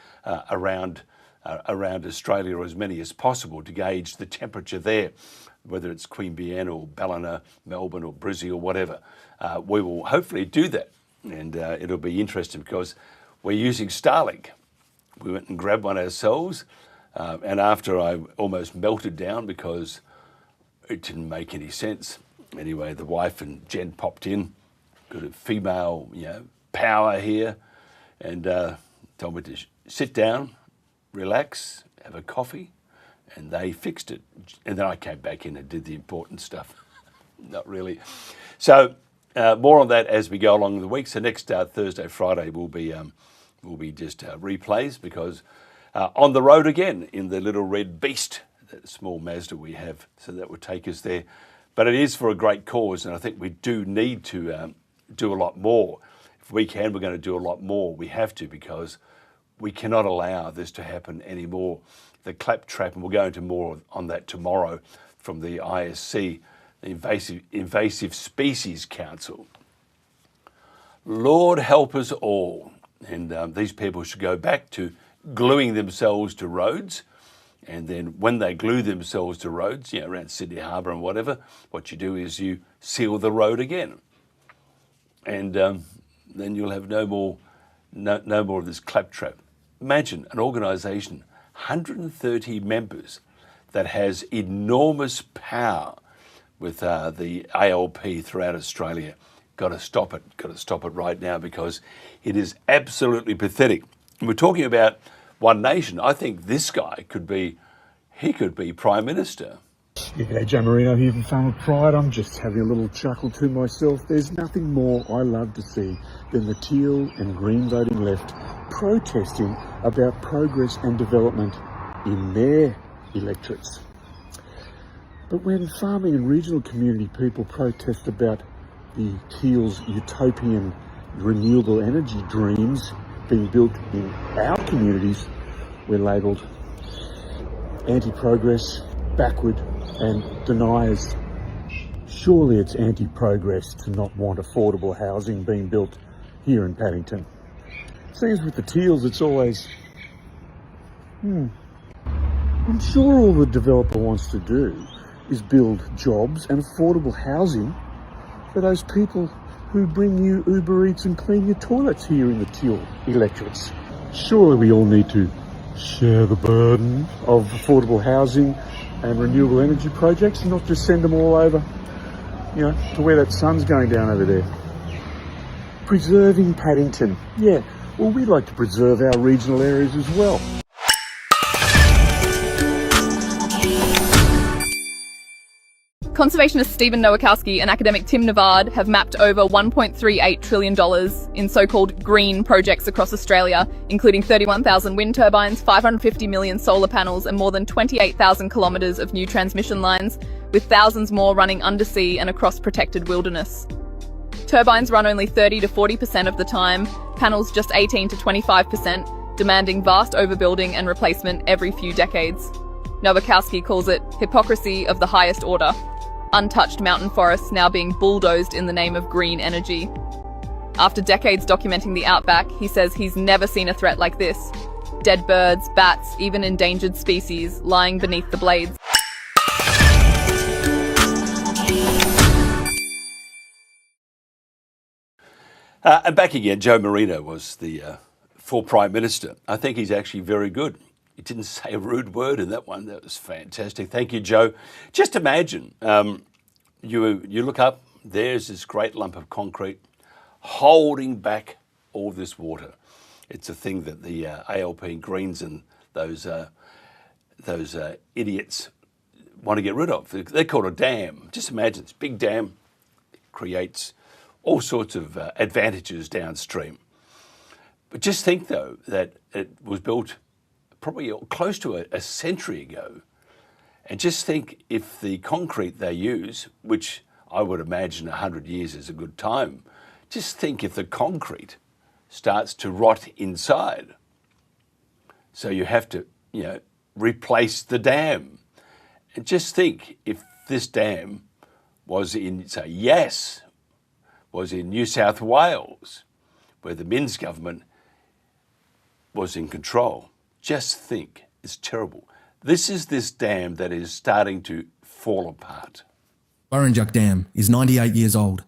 around Australia, or as many as possible, to gauge the temperature there, whether it's Queanbeyan or Ballina, Melbourne or Brizzy or whatever. We will hopefully do that, and it'll be interesting because we're using Starlink. We went and grabbed one ourselves, and after I almost melted down because it didn't make any sense. Anyway, the wife and Jen popped in, got a female, power here, and told me to sit down, relax, have a coffee, and they fixed it. And then I came back in and did the important stuff. Not really. So more on that as we go along the week. So next Thursday, Friday will be just replays, because on the road again in the little red beast, that small Mazda we have, so that would take us there. But it is for a great cause, and I think we do need to do a lot more. If we can, we're going to do a lot more. We have to, because we cannot allow this to happen anymore. The claptrap, and we'll go into more on that tomorrow from the ISC, the Invasive Species Council. Lord help us all. And these people should go back to gluing themselves to roads And then when they glue themselves to roads, around Sydney Harbour and whatever, what you do is you seal the road again. And then you'll have no more of this claptrap. Imagine an organisation, 130 members, that has enormous power with the ALP throughout Australia. Got to stop it. Got to stop it right now, because it is absolutely pathetic. And we're talking about One Nation. I think this guy could be Prime Minister. G'day, Joe Marino here from Farmer Pride. I'm just having a little chuckle to myself. There's nothing more I love to see than the teal and green voting left protesting about progress and development in their electorates. But when farming and regional community people protest about the teal's utopian renewable energy dreams being built in our communities, we're labelled anti-progress, backward and deniers. Surely it's anti-progress to not want affordable housing being built here in Paddington. Seems with the teals it's always, I'm sure all the developer wants to do is build jobs and affordable housing for those people who bring you Uber Eats and clean your toilets here in the teal electorates. Surely we all need to share the burden of affordable housing and renewable energy projects and not just send them all over, to where that sun's going down over there. Preserving Paddington. Yeah, well, we like to preserve our regional areas as well. Conservationist Stephen Nowakowski and academic Tim Navard have mapped over $1.38 trillion in so-called green projects across Australia, including 31,000 wind turbines, 550 million solar panels and more than 28,000 kilometres of new transmission lines, with thousands more running undersea and across protected wilderness. Turbines run only 30 to 40% of the time, panels just 18 to 25%, demanding vast overbuilding and replacement every few decades. Nowakowski calls it hypocrisy of the highest order. Untouched mountain forests now being bulldozed in the name of green energy. After decades documenting the outback, he says he's never seen a threat like this. Dead birds, bats, even endangered species lying beneath the blades. And back again, Joe Marino was the full Prime Minister. I think he's actually very good. He didn't say a rude word in that one. That was fantastic. Thank you, Joe. Just imagine, you look up, there's this great lump of concrete holding back all this water. It's a thing that the ALP Greens and those idiots want to get rid of. They're called a dam. Just imagine this big dam. It creates all sorts of advantages downstream. But just think, though, that it was built probably close to a century ago. And just think if the concrete they use, which I would imagine 100 years is a good time, just think if the concrete starts to rot inside. So you have to, replace the dam. And just think if this dam was in, say, Yass, was in New South Wales, where the Minns government was in control. Just think, it's terrible. This is this dam that is starting to fall apart. Burrinjuck Dam is 98 years old.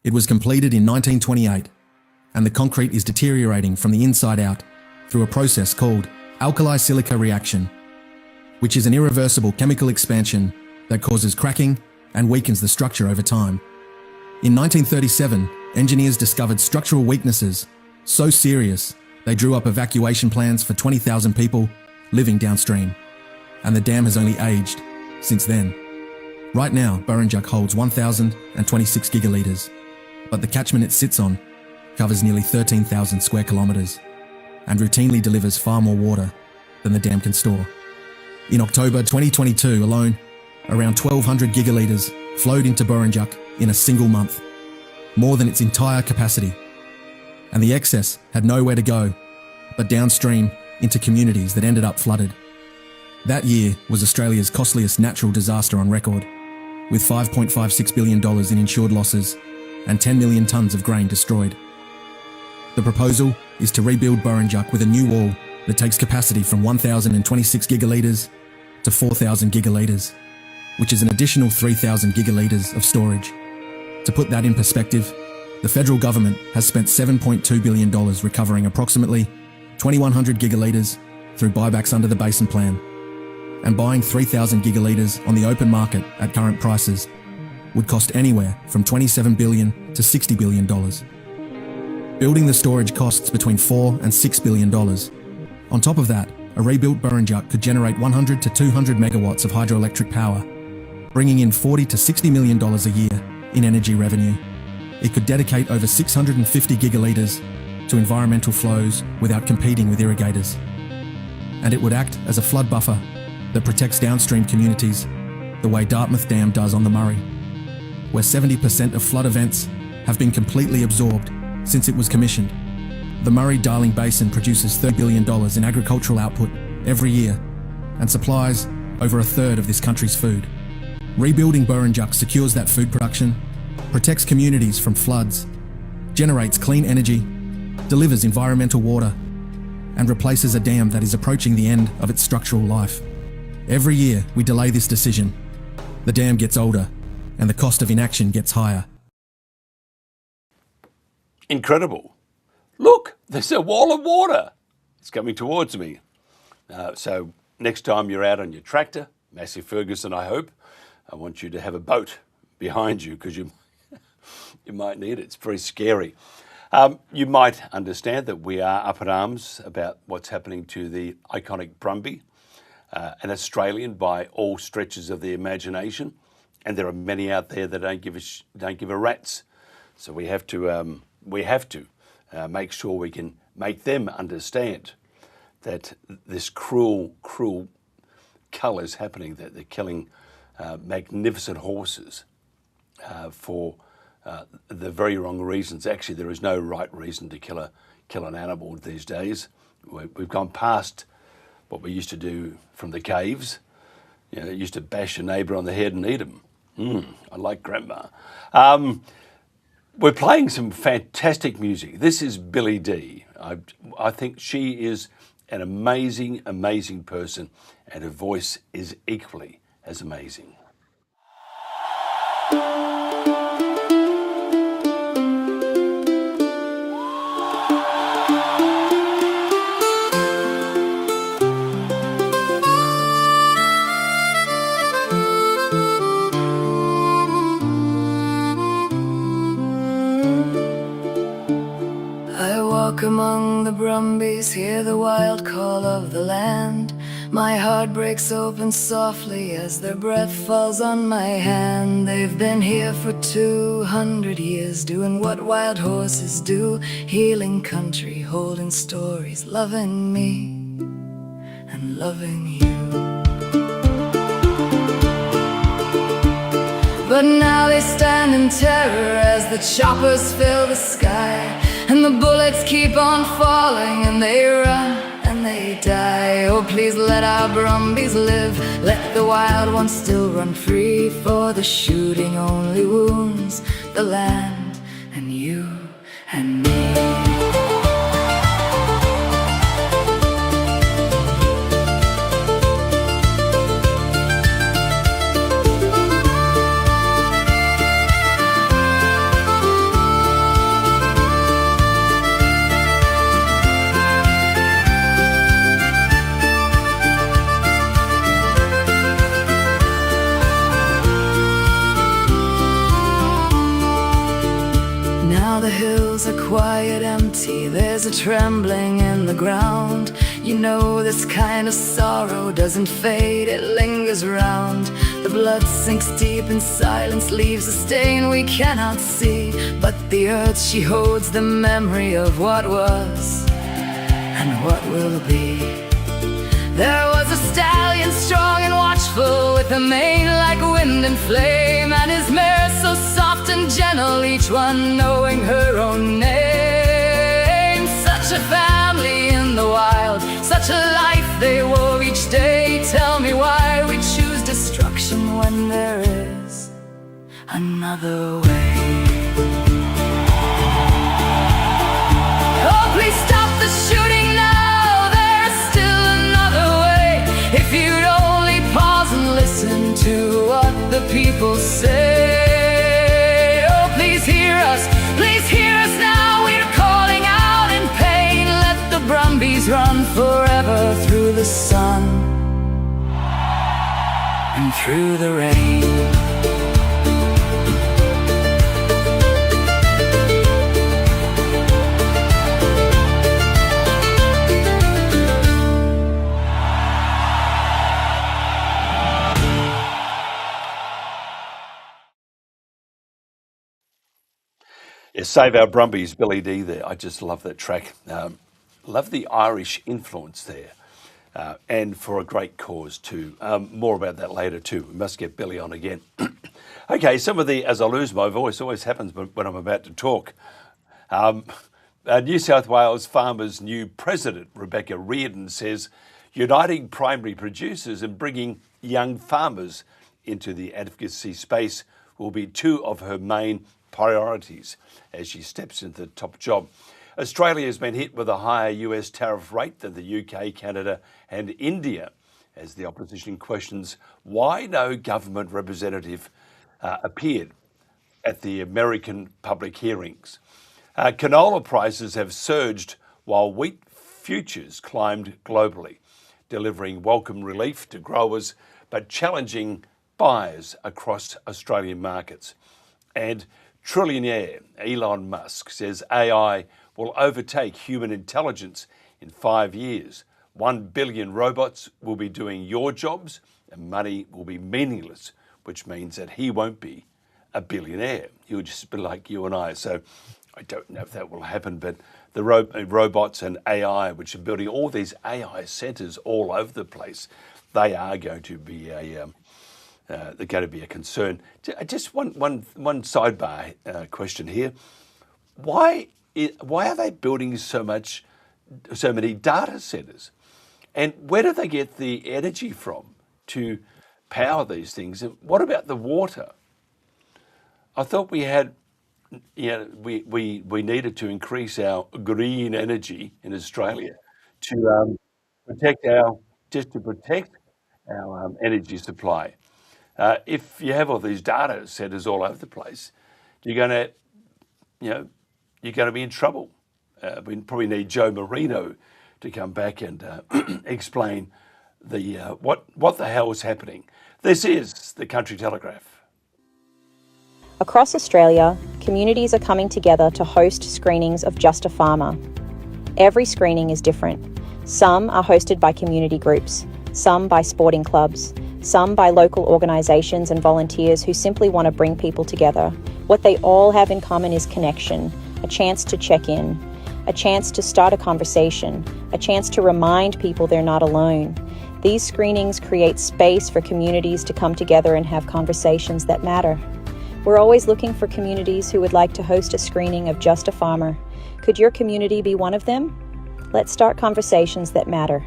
It was completed in 1928, and the concrete is deteriorating from the inside out through a process called alkali silica reaction, which is an irreversible chemical expansion that causes cracking and weakens the structure over time. In 1937, engineers discovered structural weaknesses so serious they drew up evacuation plans for 20,000 people living downstream, and the dam has only aged since then. Right now, Burrinjuck holds 1,026 gigalitres, but the catchment it sits on covers nearly 13,000 square kilometres and routinely delivers far more water than the dam can store. In October 2022 alone, around 1,200 gigalitres flowed into Burrinjuck in a single month, more than its entire capacity. And the excess had nowhere to go but downstream into communities that ended up flooded. That year was Australia's costliest natural disaster on record, with $5.56 billion in insured losses and 10 million tonnes of grain destroyed. The proposal is to rebuild Burrinjuck with a new wall that takes capacity from 1,026 gigalitres to 4,000 gigalitres, which is an additional 3,000 gigalitres of storage. To put that in perspective, the federal government has spent $7.2 billion recovering approximately 2,100 gigalitres through buybacks under the Basin Plan, and buying 3,000 gigalitres on the open market at current prices would cost anywhere from $27 billion to $60 billion. Building the storage costs between $4 and $6 billion. On top of that, a rebuilt Burrinjuck could generate 100 to 200 megawatts of hydroelectric power, bringing in $40 to $60 million a year in energy revenue. It could dedicate over 650 gigalitres to environmental flows without competing with irrigators. And it would act as a flood buffer that protects downstream communities the way Dartmouth Dam does on the Murray, where 70% of flood events have been completely absorbed since it was commissioned. The Murray-Darling Basin produces $30 billion in agricultural output every year and supplies over a third of this country's food. Rebuilding Burrinjuck secures that food production, protects communities from floods, generates clean energy, delivers environmental water, and replaces a dam that is approaching the end of its structural life. Every year we delay this decision, the dam gets older and the cost of inaction gets higher. Incredible. Look, there's a wall of water. It's coming towards me. So next time you're out on your tractor, Massey Ferguson, I hope, I want you to have a boat behind you because you might need it. It's very scary. You might understand that we are up in arms about what's happening to the iconic Brumby, an Australian by all stretches of the imagination, and there are many out there that don't give a rat's. So we have to make sure we can make them understand that this cruel cull is happening, that they're killing magnificent horses for the very wrong reasons. Actually, there is no right reason to kill an animal these days. We've gone past what we used to do from the caves. You know, used to bash a neighbour on the head and eat him. I like Grandma. We're playing some fantastic music. This is Billy D. I think she is an amazing person, and her voice is equally as amazing. Among the Brumbies, hear the wild call of the land. My heart breaks open softly as their breath falls on my hand. They've been here for 200 years, doing what wild horses do, healing country, holding stories, loving me and loving you. But now they stand in terror as the choppers fill the sky, and the bullets keep on falling, and they run and they die. Oh, please let our Brumbies live, let the wild ones still run free, for the shooting only wounds the land and you and me. The hills are quiet, empty, there's a trembling in the ground. You know this kind of sorrow doesn't fade, it lingers round. The blood sinks deep in silence, leaves a stain we cannot see, but the earth, she holds the memory of what was and what will be. There was a stallion strong and watchful, with a mane like wind and flame, and his mare so soft and gentle, each one knowing her own name. Such a family in the wild, such a life they wove each day. Tell me why we choose destruction when there is another way. Oh, please stop the shooting now, there are people say. Oh, please hear us now. We're calling out in pain. Let the Brumbies run forever through the sun and through the rain. Yeah, Save Our Brumbies, Billy D there. I just love that track. Love the Irish influence there. And for a great cause too. More about that later too. We must get Billy on again. Okay, some of the, as I lose my voice, always happens when I'm about to talk. New South Wales Farmers' new president, Rebecca Reardon, says uniting primary producers and bringing young farmers into the advocacy space will be two of her main priorities as she steps into the top job. Australia has been hit with a higher US tariff rate than the UK, Canada and India, as the opposition questions why no government representative appeared at the American public hearings. Canola prices have surged while wheat futures climbed globally, delivering welcome relief to growers but challenging buyers across Australian markets. And trillionaire Elon Musk says AI will overtake human intelligence in 5 years. 1 billion robots will be doing your jobs and money will be meaningless, which means that he won't be a billionaire. He'll just be like you and I. So I don't know if that will happen, but the robots and AI, which are building all these AI centres all over the place, they are going to be they're going to be a concern. Just one sidebar question here. Why are they building so many data centres? And where do they get the energy from to power these things? And what about the water? I thought we had, we needed to increase our green energy in Australia to protect our energy supply. If you have all these data centres all over the place, you're going to be in trouble. We probably need Joe Marino to come back and explain the what the hell is happening. This is the Country Telegraph. Across Australia, communities are coming together to host screenings of Just a Farmer. Every screening is different. Some are hosted by community groups, some by sporting clubs, some by local organisations and volunteers who simply want to bring people together. What they all have in common is connection, a chance to check in, a chance to start a conversation, a chance to remind people they're not alone. These screenings create space for communities to come together and have conversations that matter. We're always looking for communities who would like to host a screening of Just a Farmer. Could your community be one of them? Let's start conversations that matter.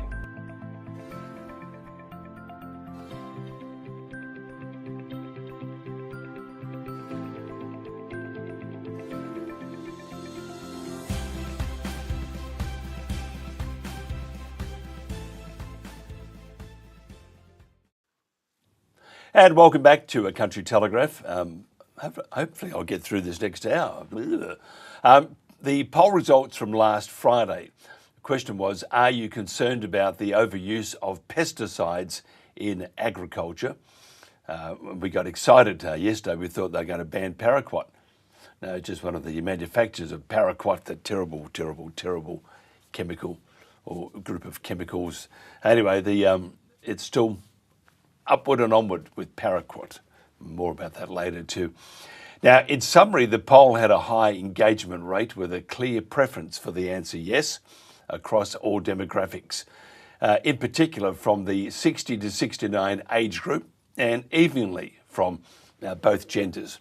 And welcome back to a Country Telegraph. Hopefully I'll get through this next hour. The poll results from last Friday. The question was, are you concerned about the overuse of pesticides in agriculture? We got excited yesterday. We thought they were going to ban paraquat. No, just one of the manufacturers of paraquat, that terrible, terrible, terrible chemical or group of chemicals. Anyway, it's still upward and onward with paraquat. More about that later too. Now, in summary, the poll had a high engagement rate with a clear preference for the answer yes across all demographics, in particular from the 60 to 69 age group and evenly from both genders.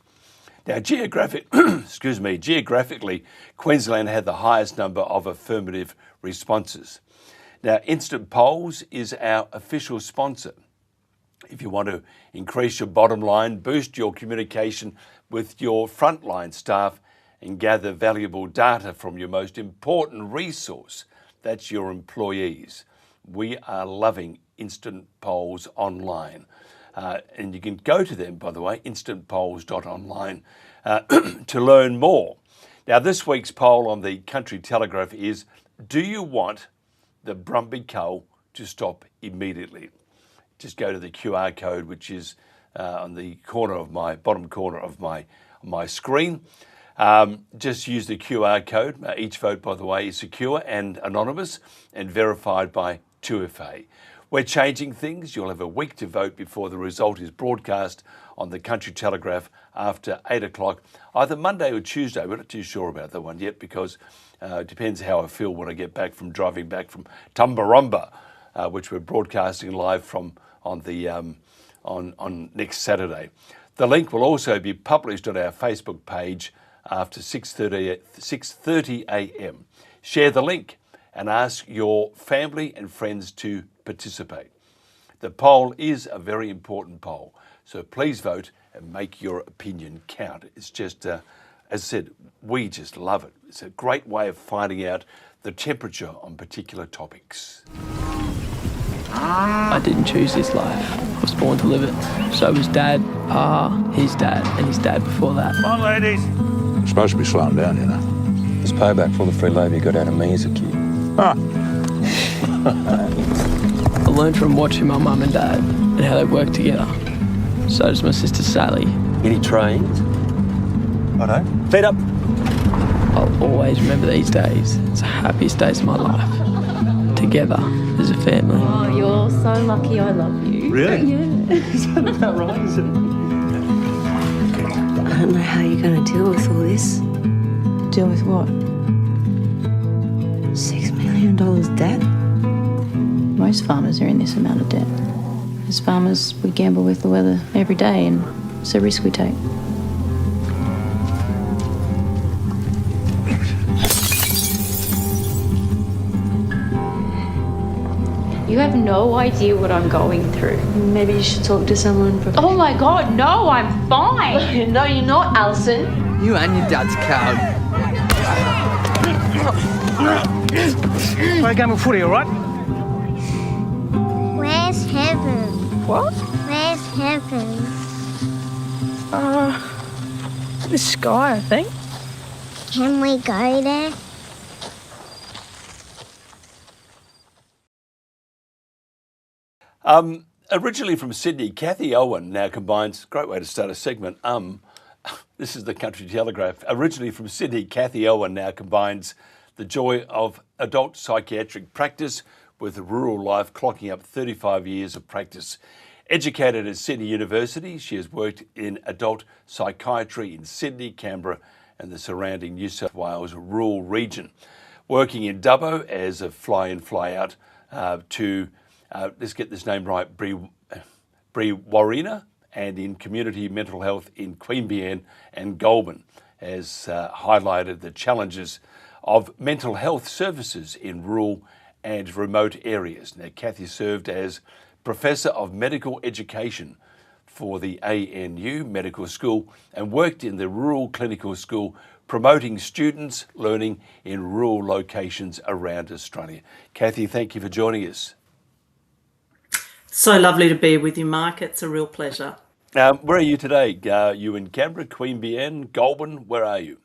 Now, geographically, Queensland had the highest number of affirmative responses. Now, Instant Polls is our official sponsor. If you want to increase your bottom line, boost your communication with your frontline staff and gather valuable data from your most important resource, that's your employees. We are loving Instantpolls.online. And you can go to them, by the way, Instantpolls.online, to learn more. Now, this week's poll on the Country Telegraph is, do you want the Brumby cull to stop immediately? Just go to the QR code, which is on the bottom corner of my screen. Just use the QR code. Each vote, by the way, is secure and anonymous and verified by 2FA. We're changing things. You'll have a week to vote before the result is broadcast on the Country Telegraph after 8 o'clock, either Monday or Tuesday. We're not too sure about that one yet because it depends how I feel when I get back from driving back from Tumbarumba, which we're broadcasting live from on next Saturday. The link will also be published on our Facebook page after 6:30 a.m. Share the link and ask your family and friends to participate. The poll is a very important poll, so please vote and make your opinion count. It's just, as I said, we just love it. It's a great way of finding out the temperature on particular topics. I didn't choose this life. I was born to live it. So was Dad, Pa, his dad, and his dad before that. Come on, ladies. You're supposed to be slowing down, you know. It's payback for all the free labour you got out of me as a kid. Ah. I learned from watching my mum and dad and how they work together. So does my sister Sally. Any trains? I know. Feet up. I'll always remember these days. It's the happiest days of my life. Together as a family. Oh, you're so lucky I love you. Really? Yeah. Is that about right, is it? I don't know how you're going to deal with all this. Deal with what? $6 million debt? Most farmers are in this amount of debt. As farmers, we gamble with the weather every day, and it's a risk we take. You have no idea what I'm going through. Maybe you should talk to someone. Oh my God, no, I'm fine. No, you're not, Alison. You and your dad's coward. Play a game of footy, all right? Where's heaven? What? Where's heaven? The sky, I think. Can we go there? Originally from Sydney, Kathy Owen now combines, great way to start a segment, this is the Country Telegraph. Originally from Sydney, Kathy Owen now combines the joy of adult psychiatric practice with rural life, clocking up 35 years of practice. Educated at Sydney University, she has worked in adult psychiatry in Sydney, Canberra and the surrounding New South Wales rural region. Working in Dubbo as a fly-in, fly-out to let's get this name right, Brewarrina, and in community mental health in Queanbeyan and Goulburn, has highlighted the challenges of mental health services in rural and remote areas. Now, Kathy served as Professor of Medical Education for the ANU Medical School and worked in the Rural Clinical School, promoting students learning in rural locations around Australia. Kathy, thank you for joining us. So lovely to be with you, Mark. It's a real pleasure. Where are you today? You in Canberra, Queanbeyan, Goulburn? Where are you?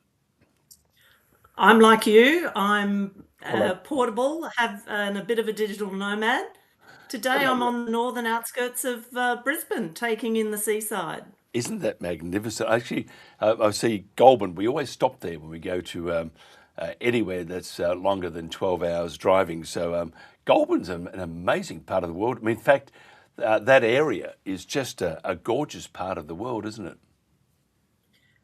I'm like you. I'm portable, and a bit of a digital nomad. Today I'm on the northern outskirts of Brisbane, taking in the seaside. Isn't that magnificent? Actually, I see Goulburn. We always stop there when we go to anywhere that's longer than 12 hours driving. So Goulburn's an amazing part of the world. I mean, in fact, that area is just a gorgeous part of the world, isn't it?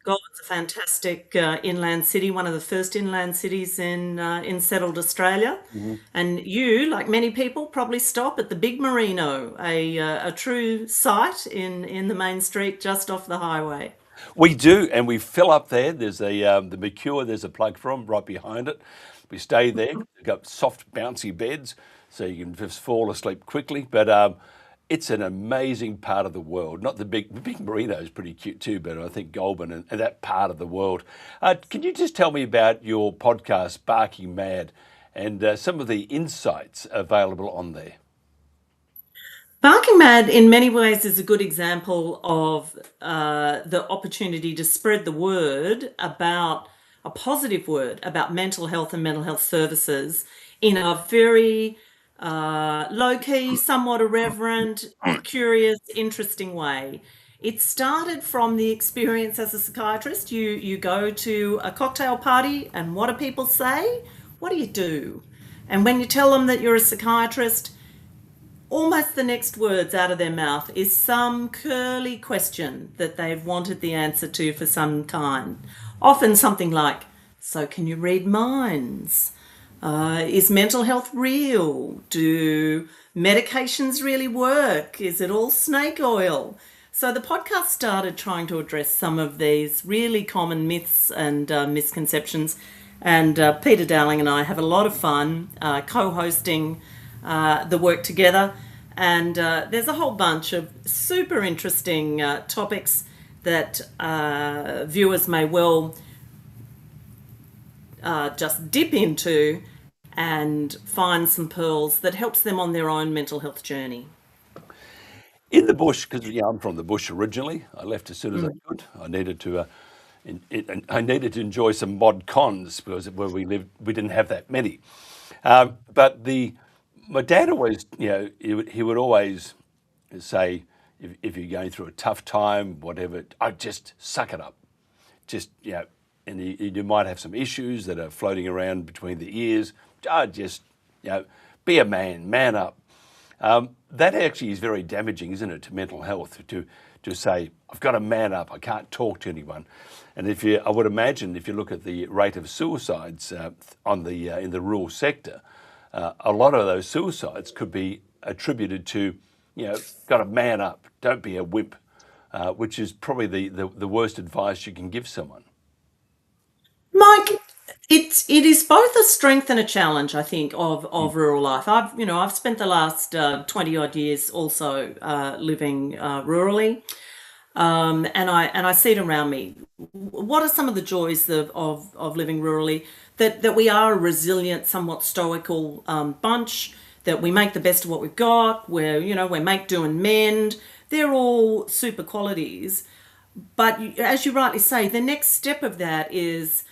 Goulburn's a fantastic inland city, one of the first inland cities in settled Australia. Mm-hmm. And you, like many people, probably stop at the Big Merino, a true site in the main street just off the highway. We do, and we fill up there. There's the Mercure, there's a plug for them right behind it. We stay there. We've got soft, bouncy beds, so you can just fall asleep quickly. But it's an amazing part of the world. Not the big Merino is pretty cute too, but I think Goulburn and that part of the world. Can you just tell me about your podcast, Barking Mad, and some of the insights available on there? Barking Mad, in many ways, is a good example of the opportunity to spread the word about a positive word about mental health and mental health services in a very low-key, somewhat irreverent, curious, interesting way. It started from the experience as a psychiatrist. You go to a cocktail party, and what do people say? What do you do? And when you tell them that you're a psychiatrist, almost the next words out of their mouth is some curly question that they've wanted the answer to for some time. Often something like, so can you read minds? Is mental health real? Do medications really work? Is it all snake oil? So the podcast started trying to address some of these really common myths and misconceptions. And Peter Dowling and I have a lot of fun co-hosting the work together. And there's a whole bunch of super interesting topics that viewers may well just dip into and find some pearls that helps them on their own mental health journey. In the bush, because I'm from the bush originally, I left as soon as I could. I needed to enjoy some mod cons because where we lived, we didn't have that many. But my dad always, he would always say, if you're going through a tough time, whatever, just suck it up. Just, and you might have some issues that are floating around between the ears. Just, be a man up. That actually is very damaging, isn't it, to mental health, to say, I've got to man up, I can't talk to anyone. And I would imagine if you look at the rate of suicides in the rural sector, a lot of those suicides could be attributed to, got to man up, don't be a wimp, which is probably the worst advice you can give someone. Mike, it is both a strength and a challenge, I think, of rural life. I've spent the last 20 odd years also living rurally, and I see it around me. What are some of the joys of living rurally? That we are a resilient, somewhat stoical bunch. That we make the best of what we've got. We make do and mend. They're all super qualities. But as you rightly say, the next step of that is,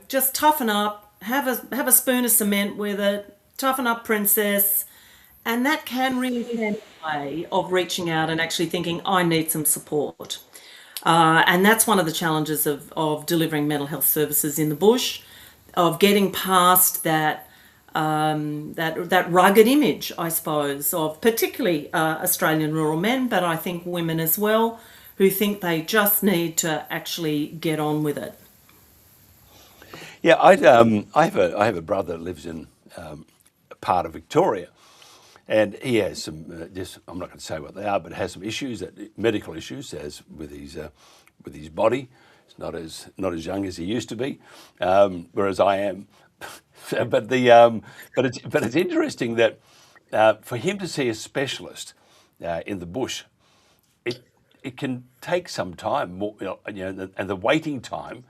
just toughen up, have a spoon of cement with it, toughen up, princess. And that can really be a way of reaching out and actually thinking, I need some support. And that's one of the challenges of delivering mental health services in the bush, of getting past that rugged image, I suppose, of particularly Australian rural men, but I think women as well, who think they just need to actually get on with it. Yeah, I have a brother that lives in a part of Victoria, and he has some. I'm not going to say what they are, but has some issues, medical issues, as with his body. He's not as young as he used to be, whereas I am. But it's interesting that for him to see a specialist in the bush, it can take some time, and the waiting time.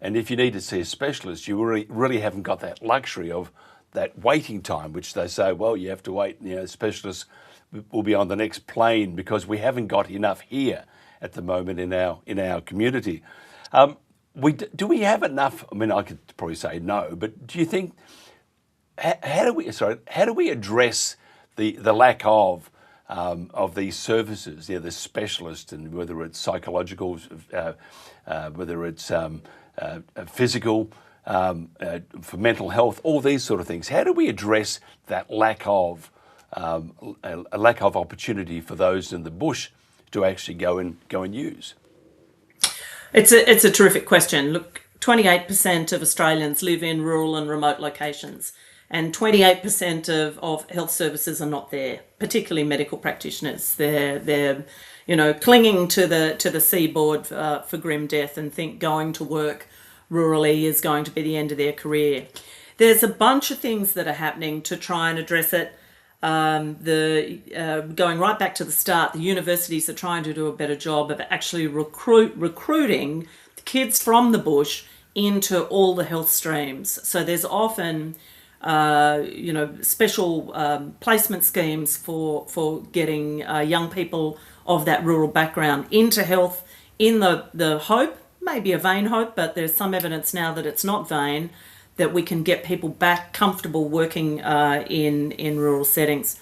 And if you need to see a specialist, you really haven't got that luxury of that waiting time, which they say, well, you have to wait. Specialists will be on the next plane because we haven't got enough here at the moment in our community. Do we have enough? I mean, I could probably say no, but do you think? How do we address the lack of these services? The specialists, and whether it's psychological, whether it's physical, for mental health, all these sort of things. How do we address that lack of opportunity for those in the bush to actually go and use? It's a terrific question. Look, 28% of Australians live in rural and remote locations, and 28% of health services are not there, particularly medical practitioners. They're clinging to the seaboard for grim death and think going to work rurally is going to be the end of their career. There's a bunch of things that are happening to try and address it. Going right back to the start, the universities are trying to do a better job of actually recruiting kids from the bush into all the health streams. So there's often special placement schemes for getting young people of that rural background into health in the hope, maybe a vain hope, but there's some evidence now that it's not vain, that we can get people back comfortable working in rural settings.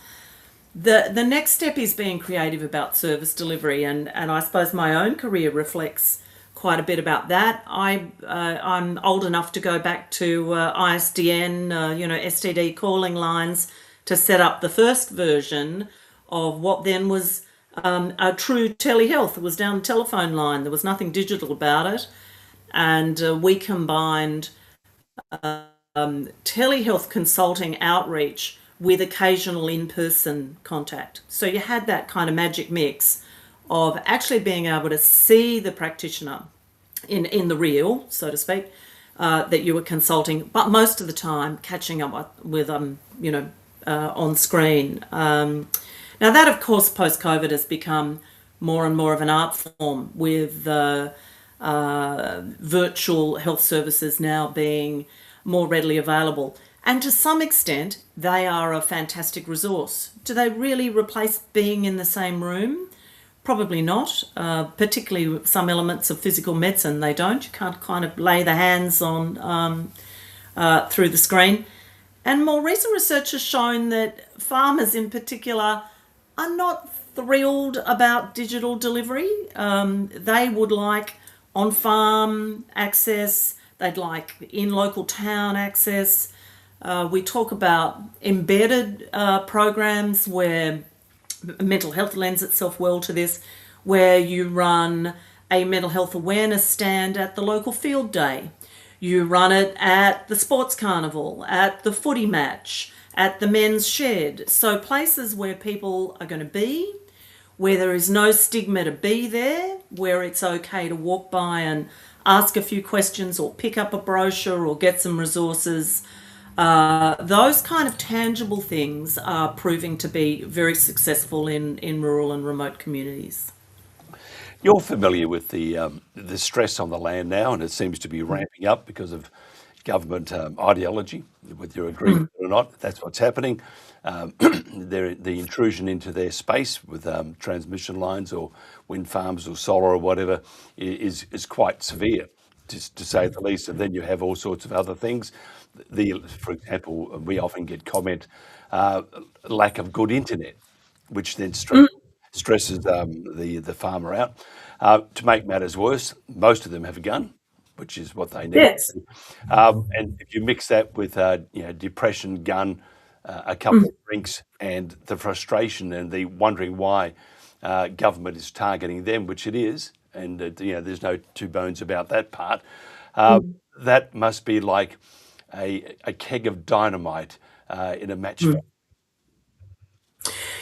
The next step is being creative about service delivery, and I suppose my own career reflects quite a bit about that. I'm old enough to go back to ISDN, STD calling lines to set up the first version of what then was a true telehealth. It was down the telephone line. There was nothing digital about it. And we combined telehealth consulting outreach with occasional in-person contact. So you had that kind of magic mix of actually being able to see the practitioner in the real, so to speak, that you were consulting, but most of the time catching up with on screen. Now that, of course, post-COVID has become more and more of an art form, with virtual health services now being more readily available. And to some extent, they are a fantastic resource. Do they really replace being in the same room? Probably not, particularly some elements of physical medicine, they don't. You can't kind of lay the hands on through the screen. And more recent research has shown that farmers in particular are not thrilled about digital delivery. They would like on-farm access, they'd like in-local town access. We talk about embedded programs where mental health lends itself well to this, where you run a mental health awareness stand at the local field day. You run it at the sports carnival, at the footy match, at the men's shed. So places where people are going to be, where there is no stigma to be there, where it's okay to walk by and ask a few questions or pick up a brochure or get some resources. Those kind of tangible things are proving to be very successful in rural and remote communities. You're familiar with the stress on the land now, and it seems to be ramping up because of government ideology, whether you agree with it or not. That's what's happening. The intrusion into their space with transmission lines or wind farms or solar or whatever is quite severe, to say the least. And then you have all sorts of other things. For example, we often get comment, lack of good internet, which then stresses the farmer out. To make matters worse, most of them have a gun, which is what they need. Yes. And if you mix that with depression, gun, a couple of drinks, and the frustration and the wondering why government is targeting them, which it is, and there's no two bones about that part. That must be like a keg of dynamite in a match.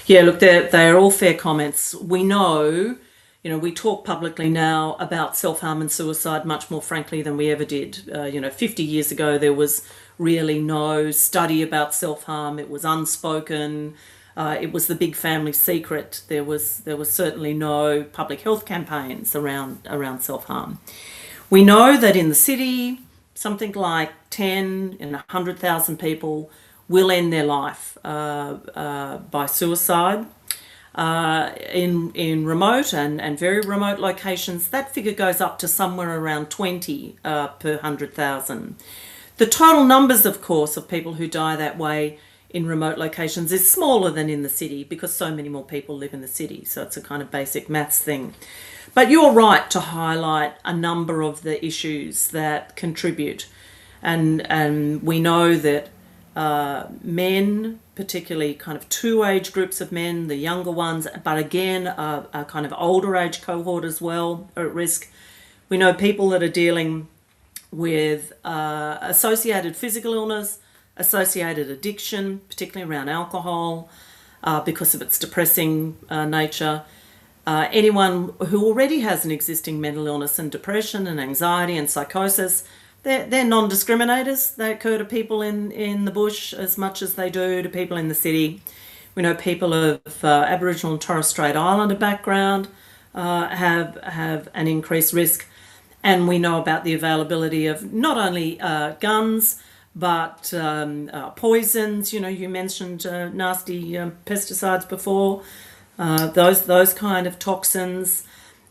Yeah, look, they are all fair comments. We know, we talk publicly now about self-harm and suicide much more frankly than we ever did. 50 years ago, there was really no study about self-harm. It was unspoken. It was the big family secret. There was certainly no public health campaigns around self-harm. We know that in the city, something like 10 in 100,000 people will end their life by suicide. In remote and very remote locations, that figure goes up to somewhere around 20 per 100,000. The total numbers, of course, of people who die that way in remote locations is smaller than in the city because so many more people live in the city. So it's a kind of basic maths thing. But you're right to highlight a number of the issues that contribute. And we know that men, particularly kind of two age groups of men, the younger ones, but again, a kind of older age cohort as well are at risk. We know people that are dealing with associated physical illness, associated addiction, particularly around alcohol, because of its depressing nature. Anyone who already has an existing mental illness and depression and anxiety and psychosis, they're non-discriminators. They occur to people in the bush as much as they do to people in the city. We know people of Aboriginal and Torres Strait Islander background have an increased risk. And we know about the availability of not only guns, but poisons, you mentioned nasty pesticides before, those kind of toxins,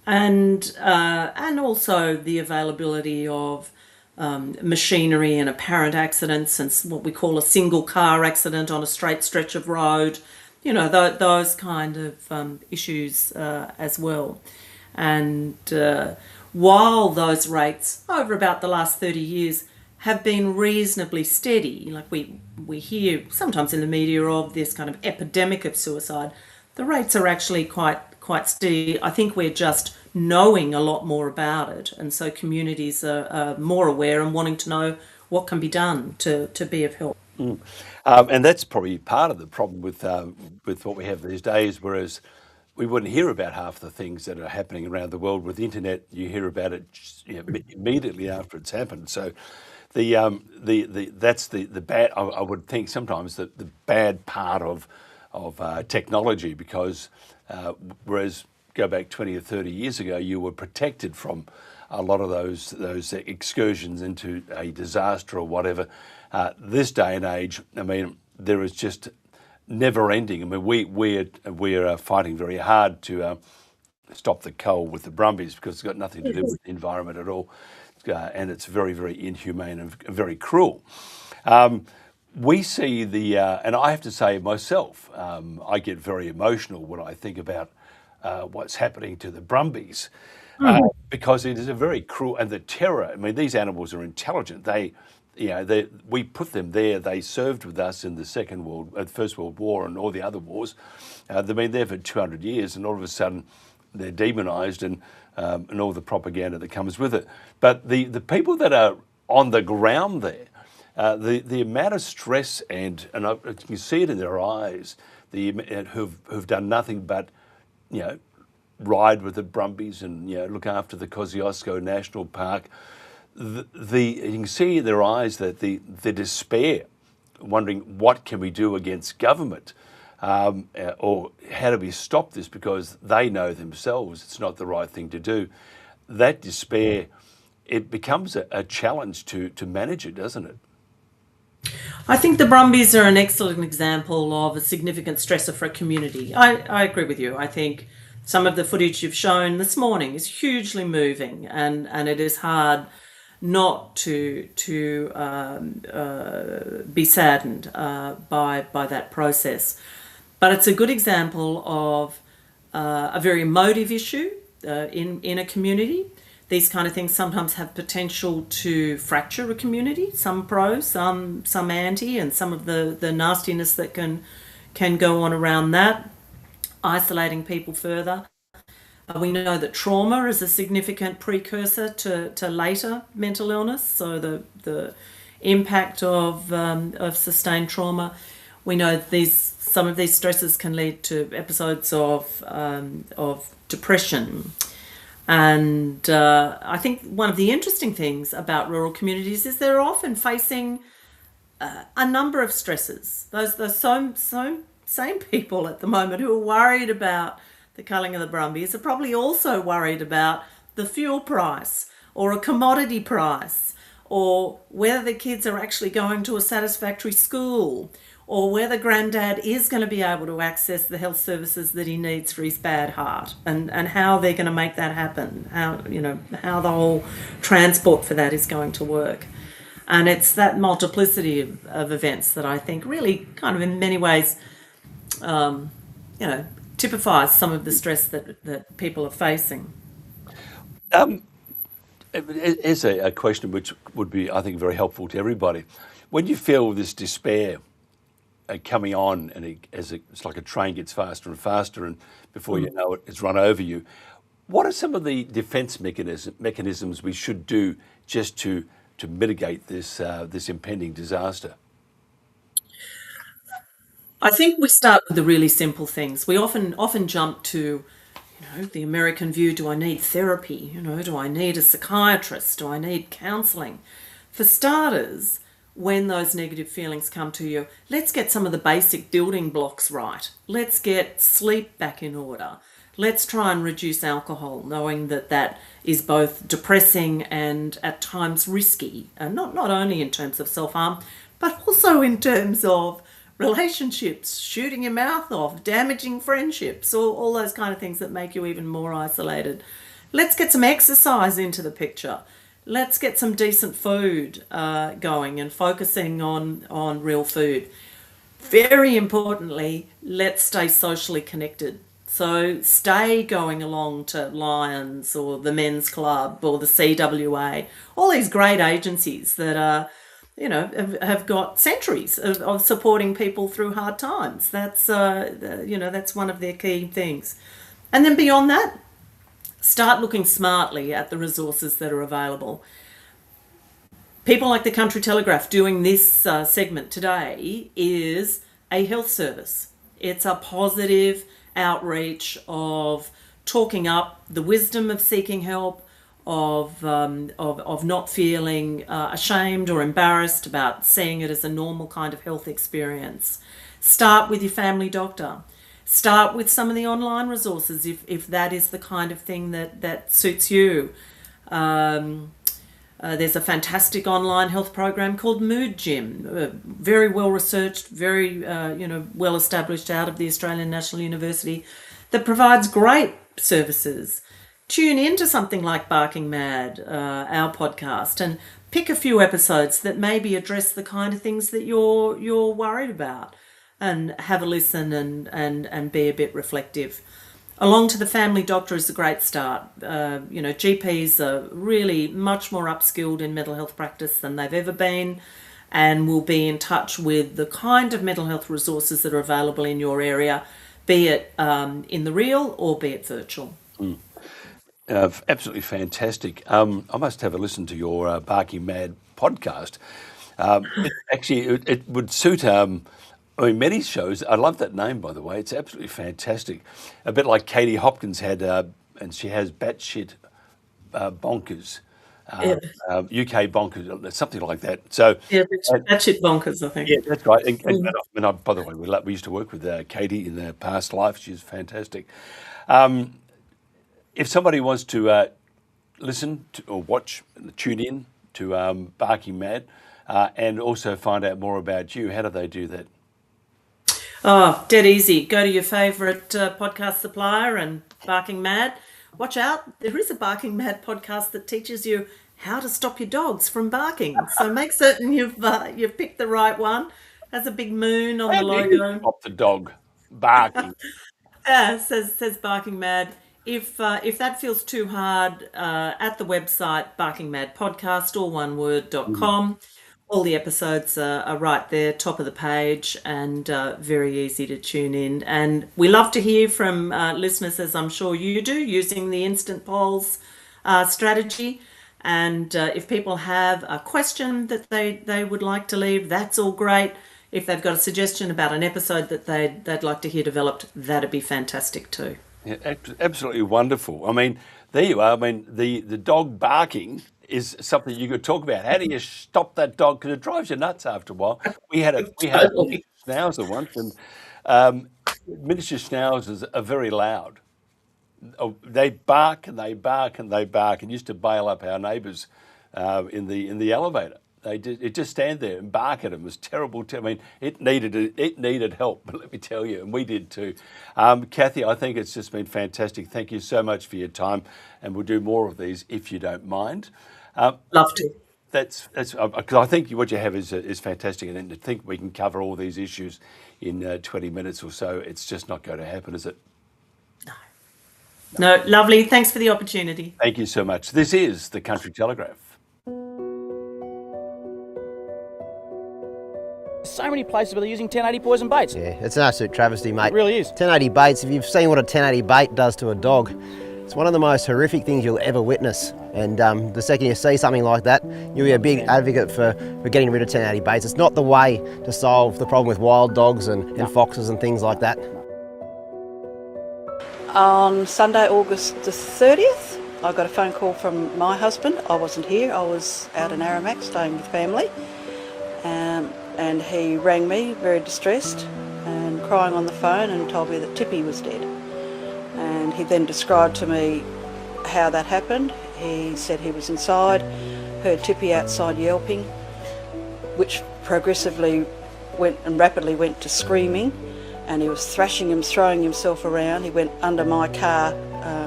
and also the availability of machinery and apparent accidents, and what we call a single car accident on a straight stretch of road, those kind of issues as well. And while those rates over about the last 30 years have been reasonably steady, like we hear sometimes in the media of this kind of epidemic of suicide, the rates are actually quite steady. I think we're just knowing a lot more about it, and so communities are more aware and wanting to know what can be done to be of help. And that's probably part of the problem with what we have these days, whereas we wouldn't hear about half the things that are happening around the world. With the internet, you hear about it immediately after it's happened. So that's the bad. I would think sometimes the bad part of technology, because whereas go back 20 or 30 years ago, you were protected from a lot of those excursions into a disaster or whatever. This day and age, I mean, there is just never ending. I mean, we're fighting very hard to stop the cull with the Brumbies, because it's got nothing to do with the environment at all, and it's very, very inhumane and very cruel. We see and I have to say myself, I get very emotional when I think about what's happening to the Brumbies, because it is a very cruel, and the terror. I mean, these animals are intelligent. We put them there. They served with us in the First World War and all the other wars. They've been there for 200 years, and all of a sudden they're demonised, and all the propaganda that comes with it. But the people that are on the ground there, the amount of stress and you see it in their eyes, who've done nothing but ride with the Brumbies and look after the Kosciuszko National Park. You can see in their eyes that the despair, wondering what can we do against government, or how do we stop this, because they know themselves it's not the right thing to do. That despair, it becomes a challenge to manage it, doesn't it? I think the Brumbies are an excellent example of a significant stressor for a community. I agree with you. I think some of the footage you've shown this morning is hugely moving, and it is hard not to be saddened by that process. But it's a good example of a very emotive issue in a community. These kind of things sometimes have potential to fracture a community, some pro, some anti, and some of the nastiness that can go on around that, isolating people further. We know that trauma is a significant precursor to later mental illness, so the impact of sustained trauma. We know some of these stresses can lead to episodes of depression. And I think one of the interesting things about rural communities is they're often facing a number of stresses. Those same people at the moment who are worried about the culling of the Brumbies are probably also worried about the fuel price or a commodity price, or whether the kids are actually going to a satisfactory school, or whether Grandad is going to be able to access the health services that he needs for his bad heart, and how they're going to make that happen, how the whole transport for that is going to work. And it's that multiplicity of events that I think really kind of in many ways, typifies some of the stress that people are facing. Here's a question which would be, I think, very helpful to everybody. When you feel this despair coming on, and it's like a train gets faster and faster, and before you know it, it's run over you, what are some of the defence mechanisms we should do just to mitigate this impending disaster? I think we start with the really simple things. We often jump to, the American view. Do I need therapy? Do I need a psychiatrist? Do I need counselling? For starters, when those negative feelings come to you, let's get some of the basic building blocks right. Let's get sleep back in order. Let's try and reduce alcohol, knowing that that is both depressing and at times risky, and not only in terms of self-harm, but also in terms of relationships, shooting your mouth off, damaging friendships, all those kind of things that make you even more isolated. Let's get some exercise into the picture. Let's get some decent food going and focusing on real food. Very importantly, let's stay socially connected. So stay going along to Lions or the Men's Club or the CWA, all these great agencies that are, have got centuries of supporting people through hard times. That's, that's one of their key things. And then beyond that, start looking smartly at the resources that are available. People like the Country Telegraph doing this segment today is a health service. It's a positive outreach of talking up the wisdom of seeking help, of not feeling ashamed or embarrassed about seeing it as a normal kind of health experience. Start with your family doctor. Start with some of the online resources if that is the kind of thing that suits you. There's a fantastic online health program called Mood Gym, very well researched, very well established out of the Australian National University, that provides great services. Tune into something like Barking Mad, our podcast, and pick a few episodes that maybe address the kind of things that you're worried about, and have a listen and be a bit reflective. Along to the family doctor is a great start. GPs are really much more upskilled in mental health practice than they've ever been, and will be in touch with the kind of mental health resources that are available in your area, be it in the real or be it virtual. Absolutely fantastic. I must have a listen to your Barking Mad podcast. It would suit... many shows. I love that name, by the way. It's absolutely fantastic. A bit like Katie Hopkins had, and she has batshit bonkers, UK bonkers, something like that. So batshit bonkers, I think. Yeah, that's right. And by the way, we used to work with Katie in her past life. She's fantastic. If somebody wants to listen to, or watch, tune in to Barking Mad, and also find out more about you, how do they do that? Oh, dead easy. Go to your favourite podcast supplier and Barking Mad. Watch out, there is a Barking Mad podcast that teaches you how to stop your dogs from barking. So make certain you've picked the right one. Has a big moon on the logo. Stop the dog barking. Says Barking Mad. If that feels too hard, at the website barkingmadpodcast, all one word.com. All the episodes are right there, top of the page, and very easy to tune in. And we love to hear from listeners, as I'm sure you do, using the instant polls strategy. And if people have a question that they would like to leave, that's all great. If they've got a suggestion about an episode that they'd like to hear developed, that'd be fantastic too. Yeah, absolutely wonderful. I mean, there you are. I mean, the dog barking is something you could talk about. How do you stop that dog? Because it drives you nuts after a while. We had a miniature schnauzer once, and miniature schnauzers are very loud. They bark and they bark and they bark, and used to bail up our neighbours in the elevator. It just stand there and bark at them. It was terrible. I mean, it needed help, but let me tell you, and we did too. Kathy, I think it's just been fantastic. Thank you so much for your time, and we'll do more of these if you don't mind. Love to. That's because I think what you have is fantastic, and to think we can cover all these issues in 20 minutes or so, it's just not going to happen, is it? No, lovely. Thanks for the opportunity. Thank you so much. This is the Country Telegraph. So many places where they're using 1080 poison baits. Yeah, it's an absolute travesty, mate. It really is. 1080 baits, if you've seen what a 1080 bait does to a dog, it's one of the most horrific things you'll ever witness. And the second you see something like that, you'll be a big advocate for getting rid of 1080 baits. It's not the way to solve the problem with wild dogs and foxes and things like that. On Sunday, August the 30th, I got a phone call from my husband. I wasn't here, I was out in Aramac staying with family. And he rang me very distressed and crying on the phone and told me that Tippy was dead. And he then described to me how that happened. He said he was inside, heard Tippy outside yelping, which progressively rapidly went to screaming, and he was thrashing him, throwing himself around. He went under my car,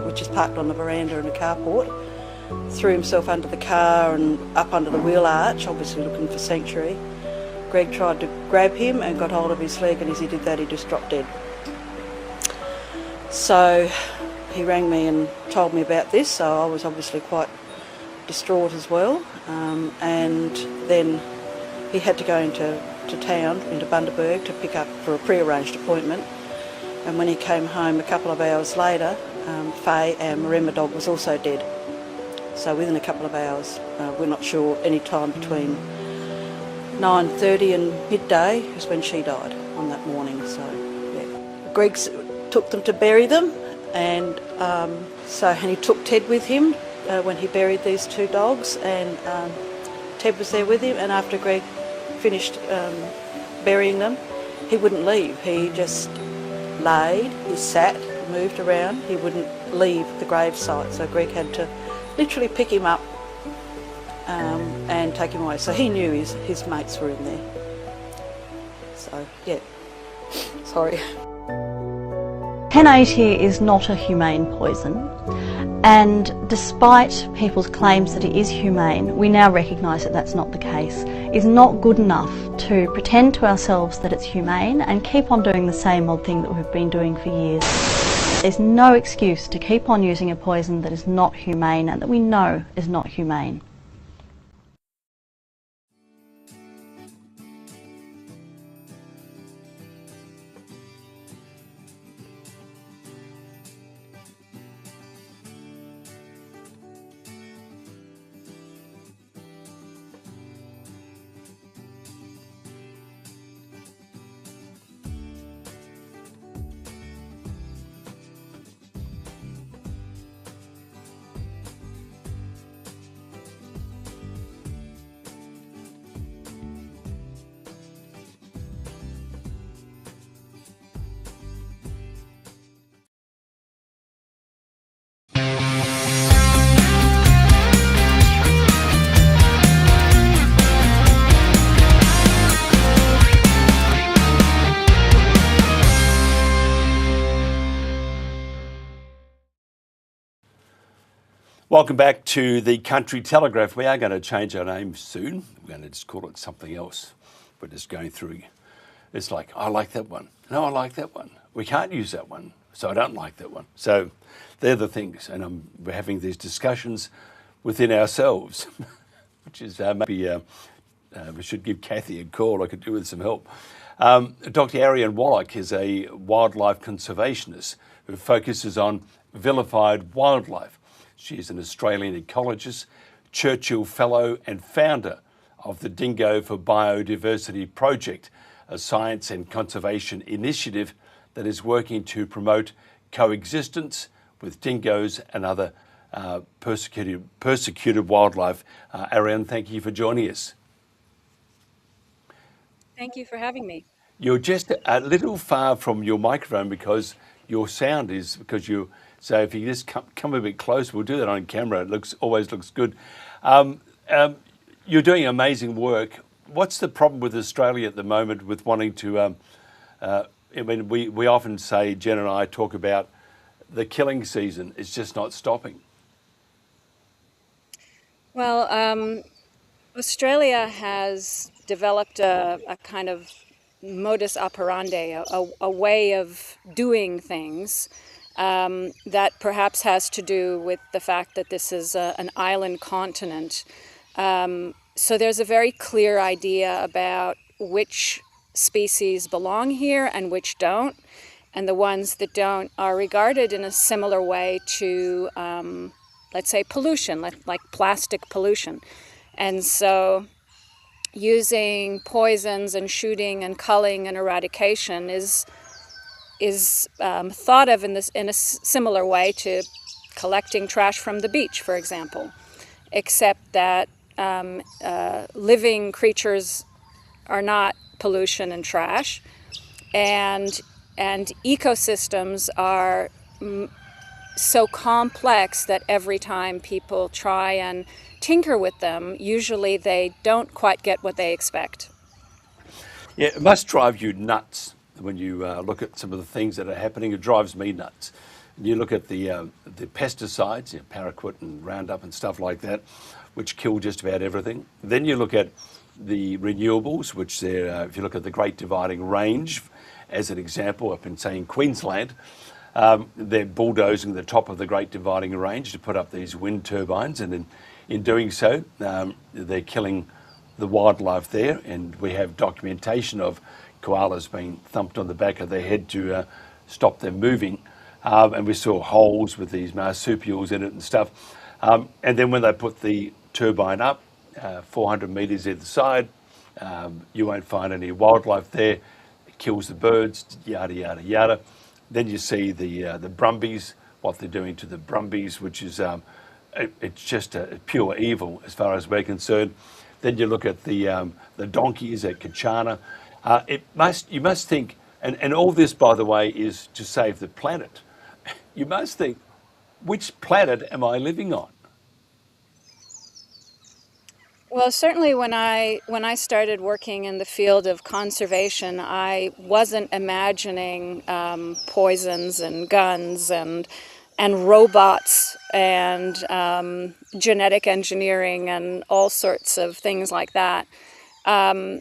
which is parked on the veranda in a carport, threw himself under the car and up under the wheel arch, obviously looking for sanctuary. Greg tried to grab him and got hold of his leg, and as he did that, he just dropped dead. So he rang me and told me about this, so I was obviously quite distraught as well. And then he had to go into town, into Bundaberg, to pick up for a pre-arranged appointment. And when he came home a couple of hours later, Faye, our Maremma dog, was also dead. So within a couple of hours, we're not sure, any time between 9:30 and midday is when she died on that morning. So yeah, Greg took them to bury them, and he took Ted with him when he buried these two dogs, and Ted was there with him. And after Greg finished burying them, he wouldn't leave. He just laid, he sat, moved around. He wouldn't leave the grave site, so Greg had to literally pick him up and take him away. So he knew his mates were in there. So yeah, sorry. 1080 is not a humane poison, and despite people's claims that it is humane, we now recognise that that's not the case. It's not good enough to pretend to ourselves that it's humane and keep on doing the same old thing that we've been doing for years. There's no excuse to keep on using a poison that is not humane and that we know is not humane. Welcome back to the Country Telegraph. We are going to change our name soon. We're going to just call it something else. We're just going through. It's like, I like that one. No, I like that one. We can't use that one, so I don't like that one. So they're the things, and we're having these discussions within ourselves, which is maybe we should give Kathy a call. I could do with some help. Dr. Arian Wallach is a wildlife conservationist who focuses on vilified wildlife. She is an Australian ecologist, Churchill Fellow and founder of the Dingo for Biodiversity Project, a science and conservation initiative that is working to promote coexistence with dingoes and other persecuted wildlife. Arian, thank you for joining us. Thank you for having me. You're just a little far from your microphone because your sound is, because you. So if you just come a bit closer, we'll do that on camera. It always looks good. You're doing amazing work. What's the problem with Australia at the moment with wanting to? I mean, we often say, Jen and I talk about the killing season. It's just not stopping. Well, Australia has developed a kind of modus operandi, a way of doing things. That perhaps has to do with the fact that this is an island continent. So there's a very clear idea about which species belong here and which don't. And the ones that don't are regarded in a similar way to, let's say, pollution, like plastic pollution. And so using poisons and shooting and culling and eradication is thought of in a similar way to collecting trash from the beach, for example, except that living creatures are not pollution and trash, and ecosystems are so complex that every time people try and tinker with them, usually they don't quite get what they expect. Yeah, it must drive you nuts when you look at some of the things that are happening. It drives me nuts. You look at the pesticides, paraquat and Roundup and stuff like that, which kill just about everything. Then you look at the renewables, which if you look at the Great Dividing Range, as an example, up in, say, in Queensland, they're bulldozing the top of the Great Dividing Range to put up these wind turbines, and in doing so, they're killing the wildlife there, and we have documentation of koalas being thumped on the back of their head to stop them moving, and we saw holes with these marsupials in it and stuff. And then when they put the turbine up, 400 metres either side, you won't find any wildlife there. It kills the birds, yada, yada, yada. Then you see the Brumbies, what they're doing to the Brumbies, which is it's just a pure evil as far as we're concerned. Then you look at the donkeys at Kachana. You must think, and all this, by the way, is to save the planet. You must think, which planet am I living on? Well, certainly when I started working in the field of conservation, I wasn't imagining poisons and guns and robots and genetic engineering and all sorts of things like that. But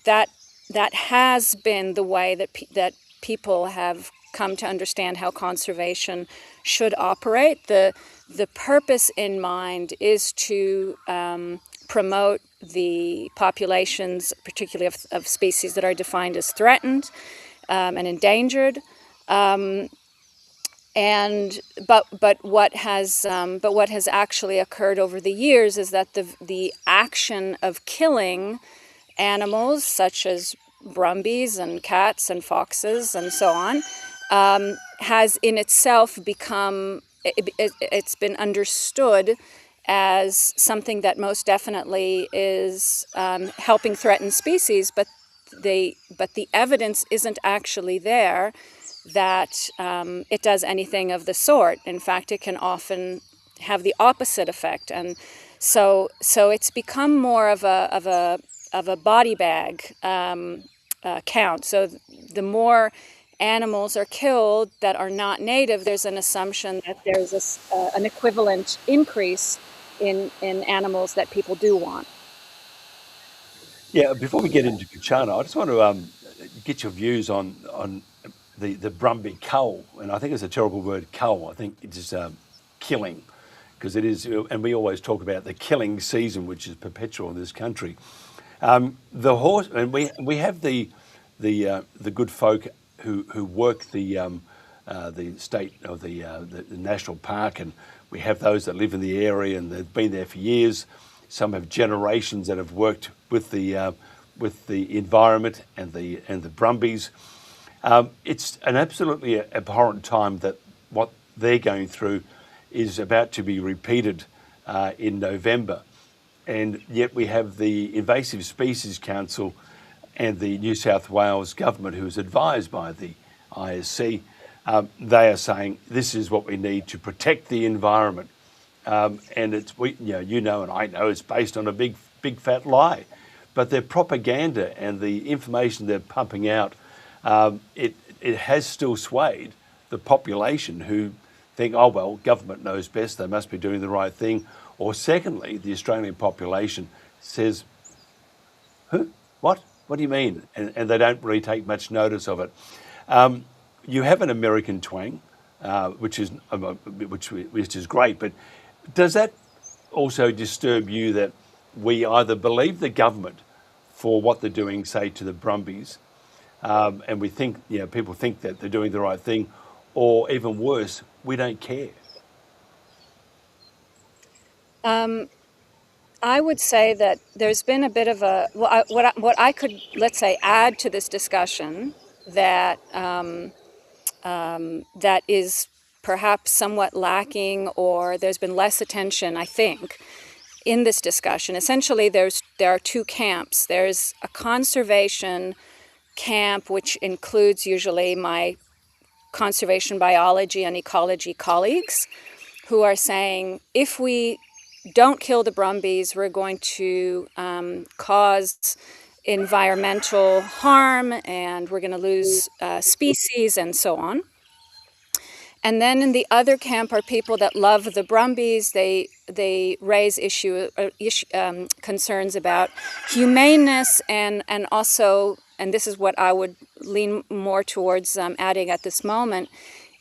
that has been the way that people have come to understand how conservation should operate. The purpose in mind is to promote the populations, particularly of species that are defined as threatened and endangered. But what has actually occurred over the years is that the action of killing animals such as brumbies and cats and foxes and so on has in itself become, it's been understood as something that most definitely is helping threatened species, but the evidence isn't actually there that it does anything of the sort. In fact, it can often have the opposite effect, and so it's become more of a body bag count. So the more animals are killed that are not native, there's an assumption that there's an equivalent increase in animals that people do want. Yeah, before we get into Kachana, I just want to get your views on the Brumby cull, and I think it's a terrible word, cull. I think it is killing, because it is, and we always talk about the killing season, which is perpetual in this country. The horse, and we have the good folk who work the state of the national park, and we have those that live in the area and they've been there for years. Some have generations that have worked with the environment and the Brumbies. It's an absolutely abhorrent time that what they're going through is about to be repeated in November. And yet we have the Invasive Species Council and the New South Wales government, who is advised by the ISC. They are saying this is what we need to protect the environment. And it's, you know, and I know it's based on a big fat lie. But their propaganda and the information they're pumping out, it has still swayed the population, who think, oh, well, government knows best, they must be doing the right thing. Or secondly, the Australian population says, who? What? What do you mean? And they don't really take much notice of it. You have an American twang, which is great, but does that also disturb you, that we either believe the government for what they're doing, say, to the Brumbies, and we think, people think that they're doing the right thing, or even worse, we don't care? I would say that there's been a bit of a, what I could, let's say, add to this discussion that that is perhaps somewhat lacking, or there's been less attention, I think, in this discussion. Essentially, there are two camps. There's a conservation camp, which includes usually my conservation biology and ecology colleagues who are saying if we don't kill the Brumbies, we're going to cause environmental harm and we're going to lose species and so on. And then in the other camp are people that love the Brumbies. They raise concerns about humaneness and also, and this is what I would lean more towards adding at this moment,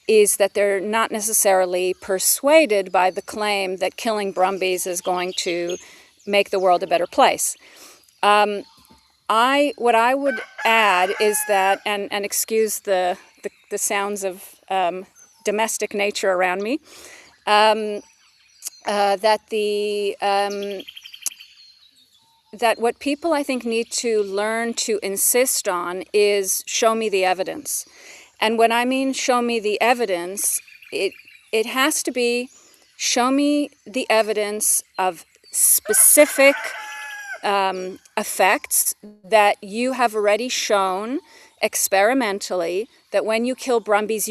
is that they're not necessarily persuaded by the claim that killing Brumbies is going to make the world a better place. What I would add is that, and excuse the sounds of domestic nature around me, that what people I think need to learn to insist on is show me the evidence. And when I mean show me the evidence, it has to be show me the evidence of specific effects that you have already shown experimentally, that when you kill Brumbies,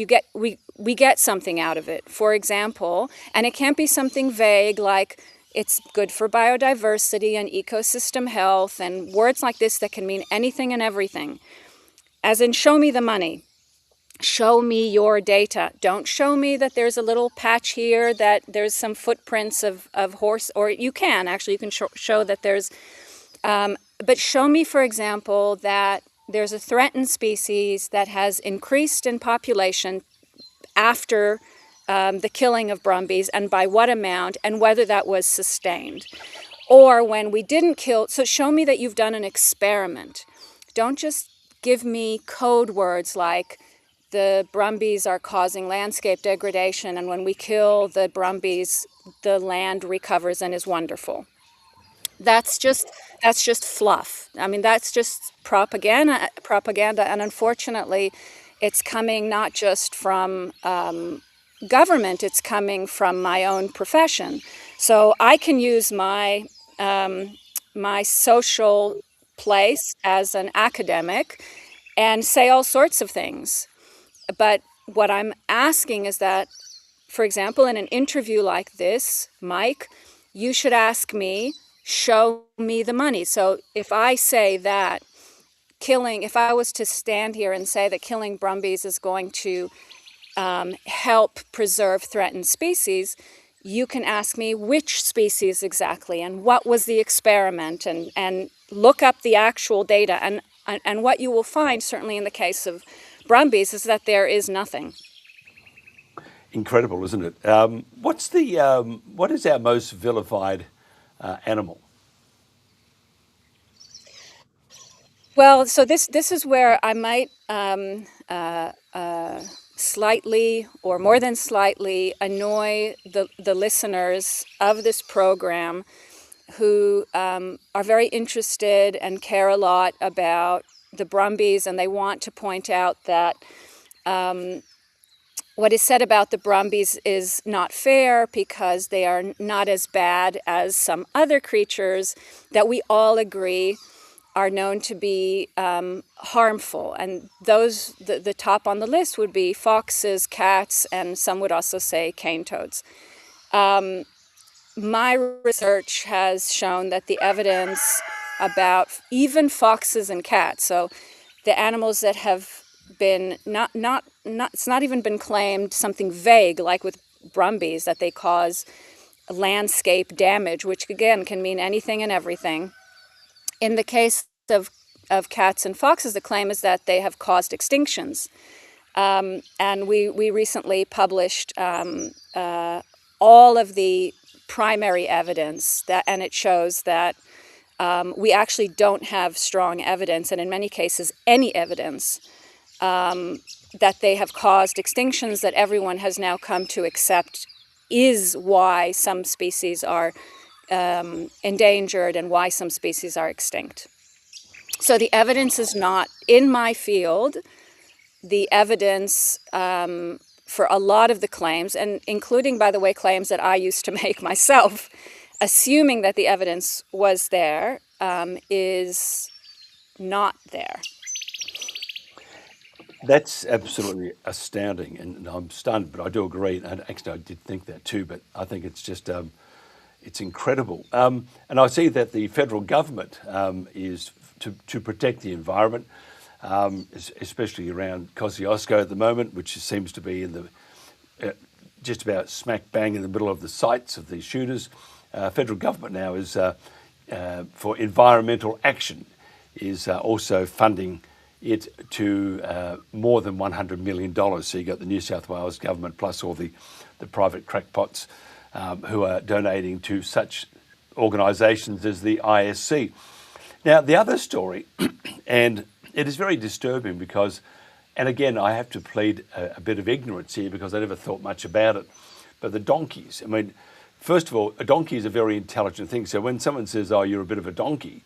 we get something out of it. For example, and it can't be something vague like it's good for biodiversity and ecosystem health and words like this that can mean anything and everything. As in, show me the money. Show me your data. Don't show me that there's a little patch here, that there's some footprints of horse, or you can show that there's, but show me, for example, that there's a threatened species that has increased in population after the killing of Brumbies, and by what amount, and whether that was sustained. Or when we didn't kill, so show me that you've done an experiment. Don't just give me code words like the Brumbies are causing landscape degradation, and when we kill the Brumbies, the land recovers and is wonderful. That's just fluff. I mean, that's just propaganda, and unfortunately, it's coming not just from government, it's coming from my own profession. So I can use my my social place as an academic and say all sorts of things. But what I'm asking is that, for example, in an interview like this, Mike, you should ask me, show me the money. So if I say that if I was to stand here and say that killing Brumbies is going to help preserve threatened species, you can ask me which species exactly and what was the experiment, and look up the actual data. And what you will find, certainly in the case of Brumbies, is that there is nothing. Incredible, isn't it? What is our most vilified animal? Well, so this is where I might slightly, or more than slightly, annoy the listeners of this program who are very interested and care a lot about the Brumbies, and they want to point out that what is said about the Brumbies is not fair because they are not as bad as some other creatures that we all agree are known to be harmful. And those, the top on the list would be foxes, cats, and some would also say cane toads. My research has shown that the evidence about even foxes and cats, so the animals that have been it's not even been claimed something vague like with Brumbies, that they cause landscape damage, which again can mean anything and everything. In the case of cats and foxes, the claim is that they have caused extinctions. And we recently published all of the primary evidence, and it shows that we actually don't have strong evidence, and in many cases any evidence, that they have caused extinctions that everyone has now come to accept is why some species are endangered and why some species are extinct. So the evidence is not in my field. The evidence for a lot of the claims, and including, by the way, claims that I used to make myself, assuming that the evidence was there, is not there. That's absolutely astounding, and I'm stunned, but I do agree. And actually, I did think that too, but I think it's just, it's incredible. And I see that the federal government is to protect the environment, especially around Kosciuszko at the moment, which seems to be in the just about smack bang in the middle of the sights of these shooters. Federal government now is for environmental action is also funding it to more than $100 million. So you got the New South Wales government plus all the private crackpots who are donating to such organisations as the ISC. Now, the other story, and it is very disturbing because, and again, I have to plead a bit of ignorance here because I never thought much about it, but the donkeys. I mean, first of all, a donkey is a very intelligent thing. So when someone says, oh, you're a bit of a donkey,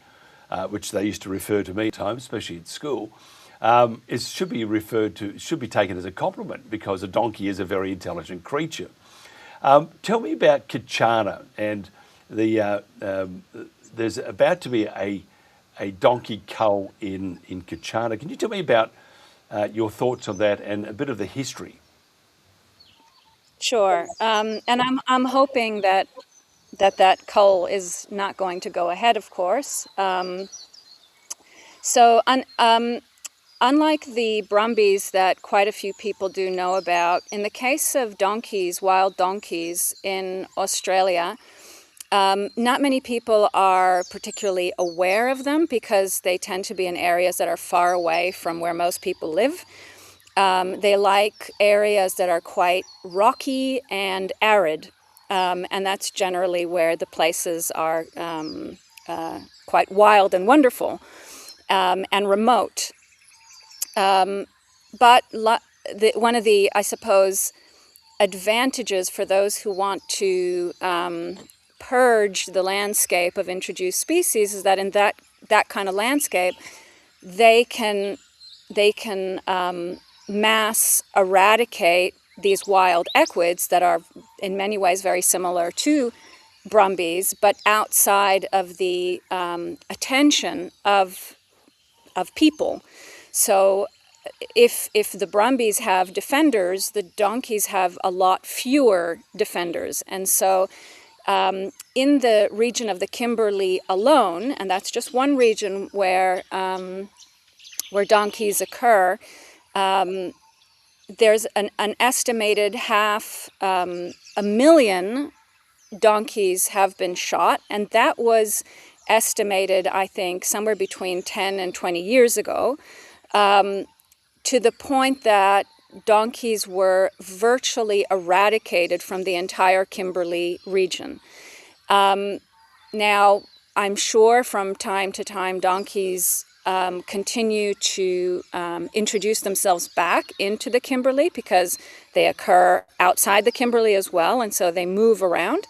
which they used to refer to me at times, especially at school, it should be taken as a compliment because a donkey is a very intelligent creature. Tell me about Kachana and there's about to be a donkey cull in Kachana. Can you tell me about your thoughts on that and a bit of the history? Sure, and I'm hoping that cull is not going to go ahead, of course. Unlike the Brumbies that quite a few people do know about, in the case of donkeys, wild donkeys in Australia, not many people are particularly aware of them because they tend to be in areas that are far away from where most people live. They like areas that are quite rocky and arid, and that's generally where the places are quite wild and wonderful and remote. But one of the, I suppose, advantages for those who want to purge the landscape of introduced species is that in that kind of landscape, they can mass eradicate these wild equids that are in many ways very similar to Brumbies, but outside of the attention of people. So if the Brumbies have defenders, the donkeys have a lot fewer defenders. And so in the region of the Kimberley alone, and that's just one region where donkeys occur, there's an estimated 500,000 donkeys have been shot, and that was estimated, I think, somewhere between 10 and 20 years ago, to the point that donkeys were virtually eradicated from the entire Kimberley region. Now, I'm sure from time to time donkeys continue to introduce themselves back into the Kimberley because they occur outside the Kimberley as well, and so they move around.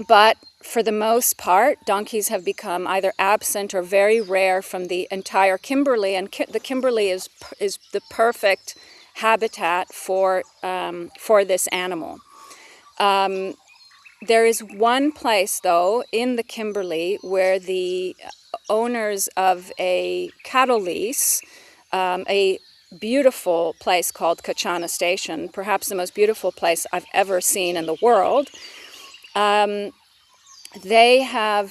But for the most part, donkeys have become either absent or very rare from the entire Kimberley, and the Kimberley is the perfect habitat for this animal. There is one place, though, in the Kimberley where the owners of a cattle lease, a beautiful place called Kachana Station, perhaps the most beautiful place I've ever seen in the world, they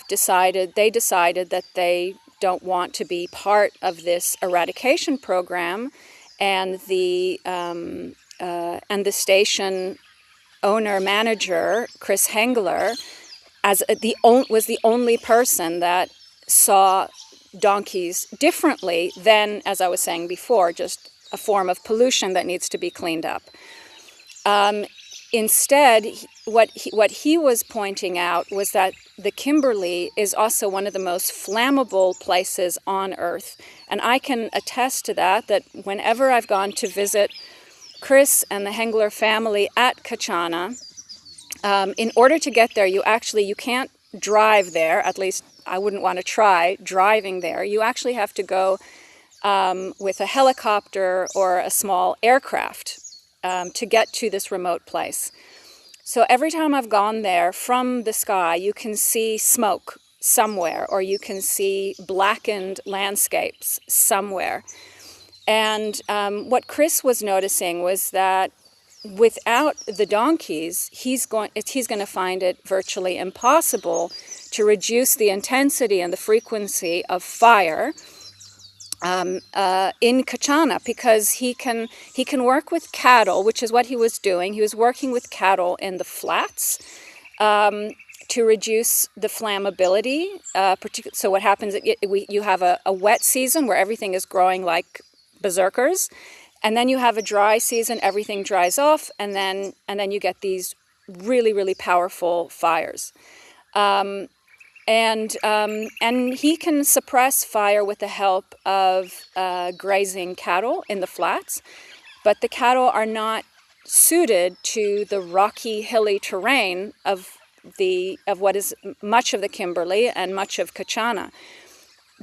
decided that they don't want to be part of this eradication program, and the station owner manager Chris Hengler was the only person that saw donkeys differently than, as I was saying before, just a form of pollution that needs to be cleaned up. Instead, what he was pointing out was that the Kimberley is also one of the most flammable places on Earth. And I can attest to that whenever I've gone to visit Chris and the Hengler family at Kachana, in order to get there, you can't drive there, at least I wouldn't want to try driving there. You actually have to go with a helicopter or a small aircraft to get to this remote place. So every time I've gone there from the sky, you can see smoke somewhere, or you can see blackened landscapes somewhere. And what Chris was noticing was that without the donkeys, he's going to find it virtually impossible to reduce the intensity and the frequency of fire in Kachana, because he can work with cattle, which is what he was doing. He was working with cattle in the flats to reduce the flammability. So what happens? You have a wet season where everything is growing like berserkers, and then you have a dry season, everything dries off, and then you get these really, really powerful fires. And he can suppress fire with the help of grazing cattle in the flats, but the cattle are not suited to the rocky, hilly terrain of what is much of the Kimberley and much of Kachana.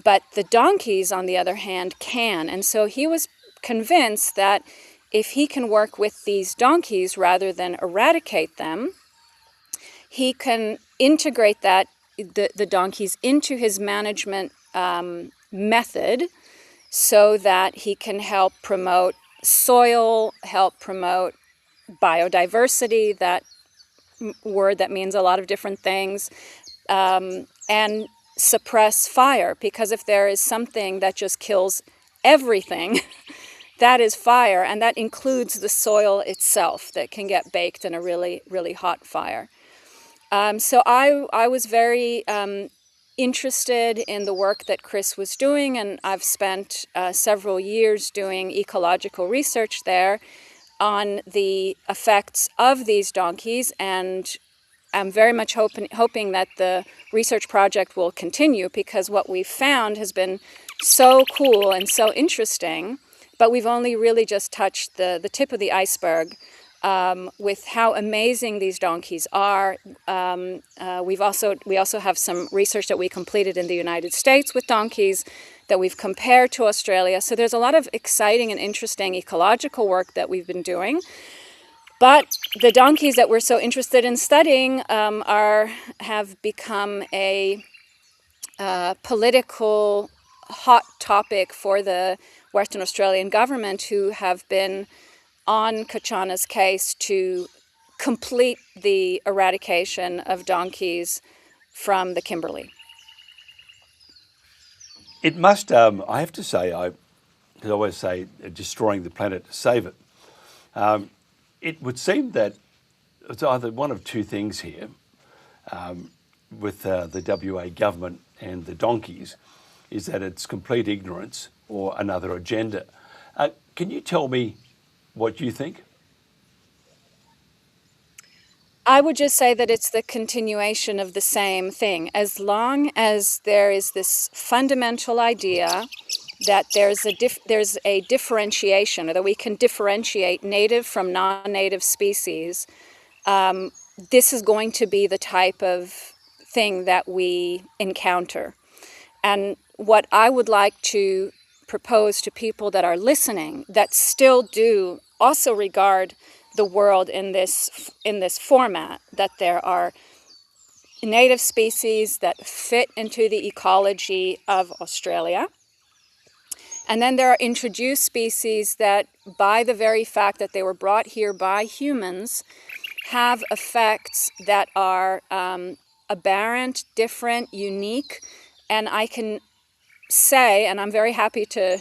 But the donkeys, on the other hand, can. And so he was convinced that if he can work with these donkeys rather than eradicate them, he can integrate the donkeys into his management method, so that he can help promote soil, help promote biodiversity, that word that means a lot of different things, and suppress fire, because if there is something that just kills everything, that is fire, and that includes the soil itself that can get baked in a really, really hot fire. So I was very interested in the work that Chris was doing, and I've spent several years doing ecological research there on the effects of these donkeys, and I'm very much hoping that the research project will continue, because what we've found has been so cool and so interesting, but we've only really just touched the tip of the iceberg with how amazing these donkeys are. We also have some research that we completed in the United States with donkeys that we've compared to Australia. So there's a lot of exciting and interesting ecological work that we've been doing. But the donkeys that we're so interested in studying have become a political hot topic for the Western Australian government, who have been on Kachana's case to complete the eradication of donkeys from the Kimberley. It must, I have to say, I always say destroying the planet to save it. It would seem that it's either one of two things here with the WA government and the donkeys, is that it's complete ignorance or another agenda. Can you tell me what you think? I would just say that it's the continuation of the same thing. As long as there is this fundamental idea that there's a differentiation, or that we can differentiate native from non-native species, this is going to be the type of thing that we encounter. And what I would like to propose to people that are listening, that still do also regard the world in this format, that there are native species that fit into the ecology of Australia, and then there are introduced species that, by the very fact that they were brought here by humans, have effects that are aberrant, different, unique, and I can say, and I'm very happy to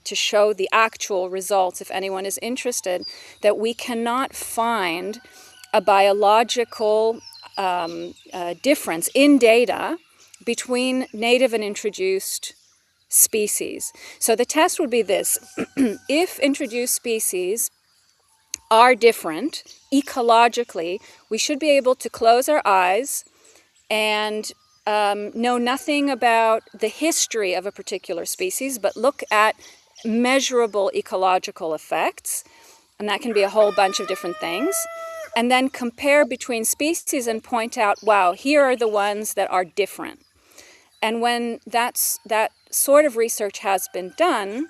show the actual results if anyone is interested, that we cannot find a biological difference in data between native and introduced species. So the test would be this: if introduced species are different ecologically, we should be able to close our eyes and know nothing about the history of a particular species, but look at measurable ecological effects, and that can be a whole bunch of different things, and then compare between species and point out, wow, here are the ones that are different. And when that sort of research has been done,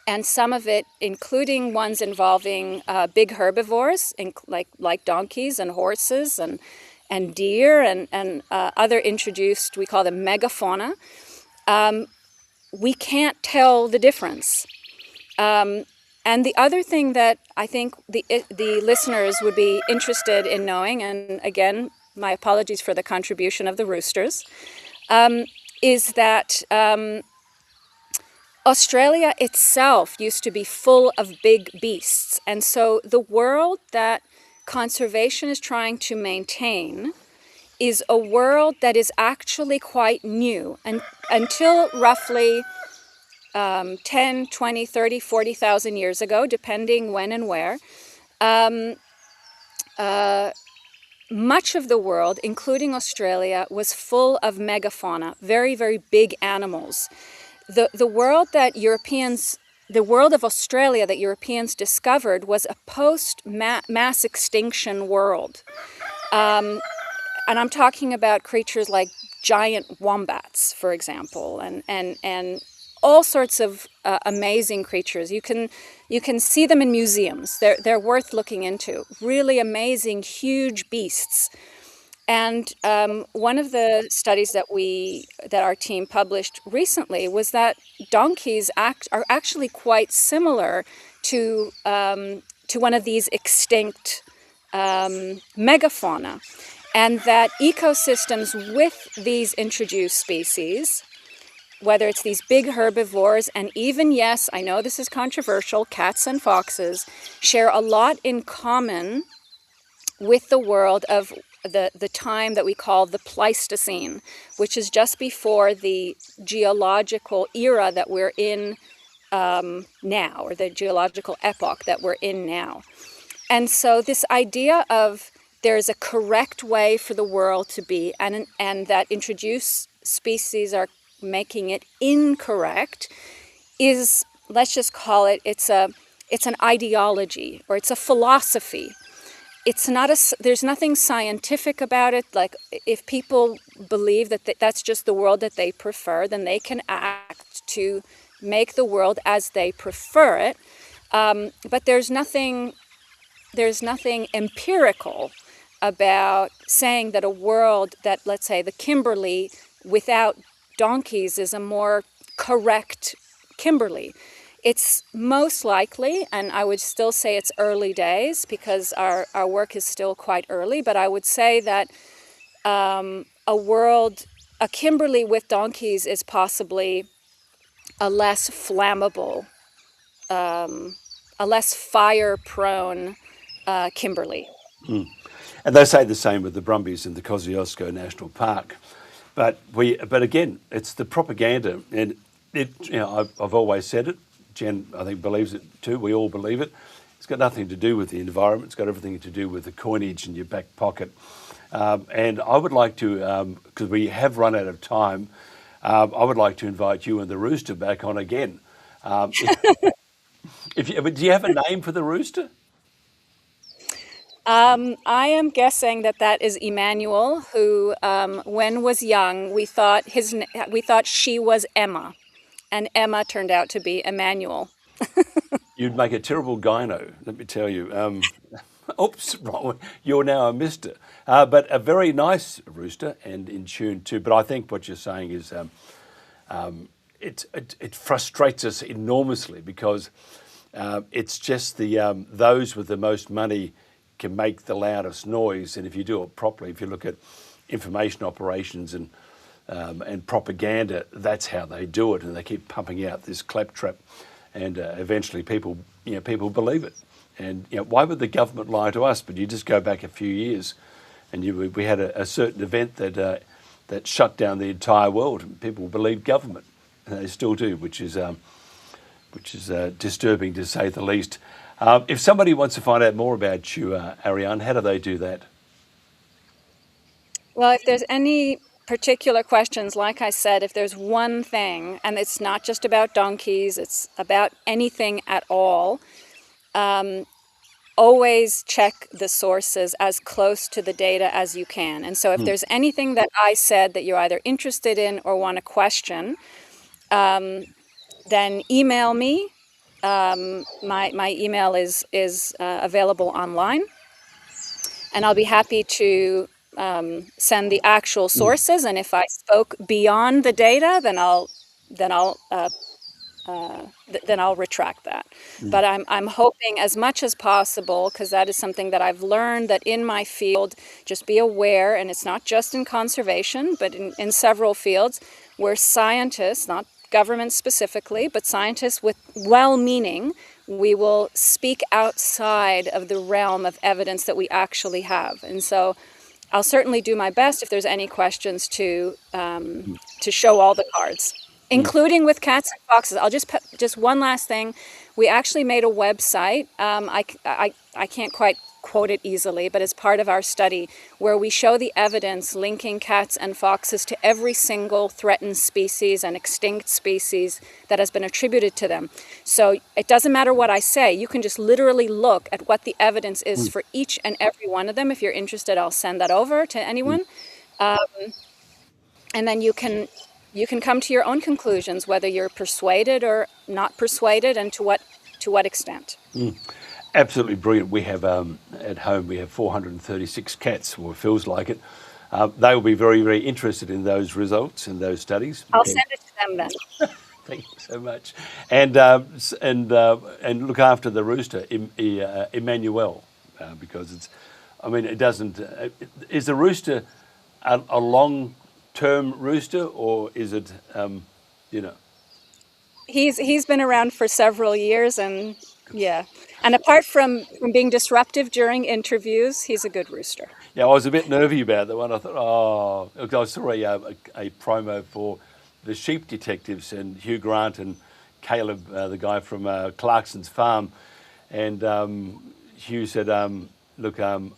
and some of it including ones involving big herbivores, like donkeys and horses and deer and other introduced, we call them megafauna, we can't tell the difference. And the other thing that I think the listeners would be interested in knowing, and again, my apologies for the contribution of the roosters, is that Australia itself used to be full of big beasts. And so the world that conservation is trying to maintain is a world that is actually quite new. And until roughly 10, 20, 30, 40,000 years ago, depending when and where, much of the world, including Australia, was full of megafauna, very, very big animals. The world of Australia that Europeans discovered was a post-mass extinction world. And I'm talking about creatures like giant wombats, for example, and all sorts of amazing creatures. You can see them in museums. They're worth looking into. Really amazing, huge beasts. And one of the studies that our team published recently was that donkeys are actually quite similar to one of these extinct megafauna, and that ecosystems with these introduced species, whether it's these big herbivores, and even, yes, I know this is controversial, cats and foxes, share a lot in common with the world of the time that we call the Pleistocene, which is just before the geological era that we're in now, or the geological epoch that we're in now. And so this idea of there's a correct way for the world to be, and that introduced species are making it incorrect, is, let's just call it, it's an ideology, or it's a philosophy. It's not there's nothing scientific about it. Like, if people believe that that's just the world that they prefer, then they can act to make the world as they prefer it. But there's nothing empirical about saying that a world that, let's say, the Kimberley without donkeys is a more correct Kimberley. It's most likely, and I would still say it's early days because our work is still quite early, but I would say that a Kimberley with donkeys is possibly a less flammable, a less fire-prone Kimberley. Mm. And they say the same with the Brumbies in the Kosciuszko National Park. But again, it's the propaganda, and I've always said it. Jen, I think, believes it too. We all believe it. It's got nothing to do with the environment. It's got everything to do with the coinage in your back pocket. And I would like to, because we have run out of time, I would like to invite you and the rooster back on again. Do you have a name for the rooster? I am guessing that is Emmanuel, who, when was young, we thought she was Emma. And Emma turned out to be Emmanuel. You'd make a terrible gyno, let me tell you. Oops, wrong. You're now a mister. But a very nice rooster and in tune too. But I think what you're saying is it frustrates us enormously because it's just those with the most money can make the loudest noise. And if you do it properly, if you look at information operations and propaganda, that's how they do it, and they keep pumping out this claptrap, and eventually people believe it. And why would the government lie to us? But you just go back a few years, and we had a certain event that shut down the entire world, and people believed government, and they still do, which is disturbing to say the least. If somebody wants to find out more about you, Ariane, how do they do that? Well, if there's any particular questions, like I said, if there's one thing, and it's not just about donkeys, it's about anything at all, always check the sources as close to the data as you can. And so if there's anything that I said that you're either interested in or want to question, then email me. My email is available online, and I'll be happy to send the actual sources, and if I spoke beyond the data, then I'll then I'll retract that. But I'm hoping as much as possible, because that is something that I've learned, that in my field, just be aware, and it's not just in conservation, but in several fields, where scientists, not government specifically, but scientists with well-meaning, we will speak outside of the realm of evidence that we actually have. And so I'll certainly do my best if there's any questions to show all the cards, including with cats and foxes. I'll just one last thing. We actually made a website. I can't quite quote it easily, but it's part of our study where we show the evidence linking cats and foxes to every single threatened species and extinct species that has been attributed to them. So it doesn't matter what I say. You can just literally look at what the evidence is for each and every one of them. If you're interested, I'll send that over to anyone. And then you can come to your own conclusions, whether you're persuaded or not persuaded, and to what extent. Absolutely brilliant. We have at home, we have 436 cats, or it feels like it. They will be very, very interested in those results and those studies. I'll send it to them then. Thank you so much. And look after the rooster, Emmanuel, because it's, I mean, it doesn't, is the rooster a long-term rooster, or is it, He's been around for several years, and yeah. And apart from being disruptive during interviews, he's a good rooster. Yeah, I was a bit nervy about that one. I thought, I saw a promo for the sheep detectives and Hugh Grant and Caleb, the guy from Clarkson's farm, and Hugh said, "Look, you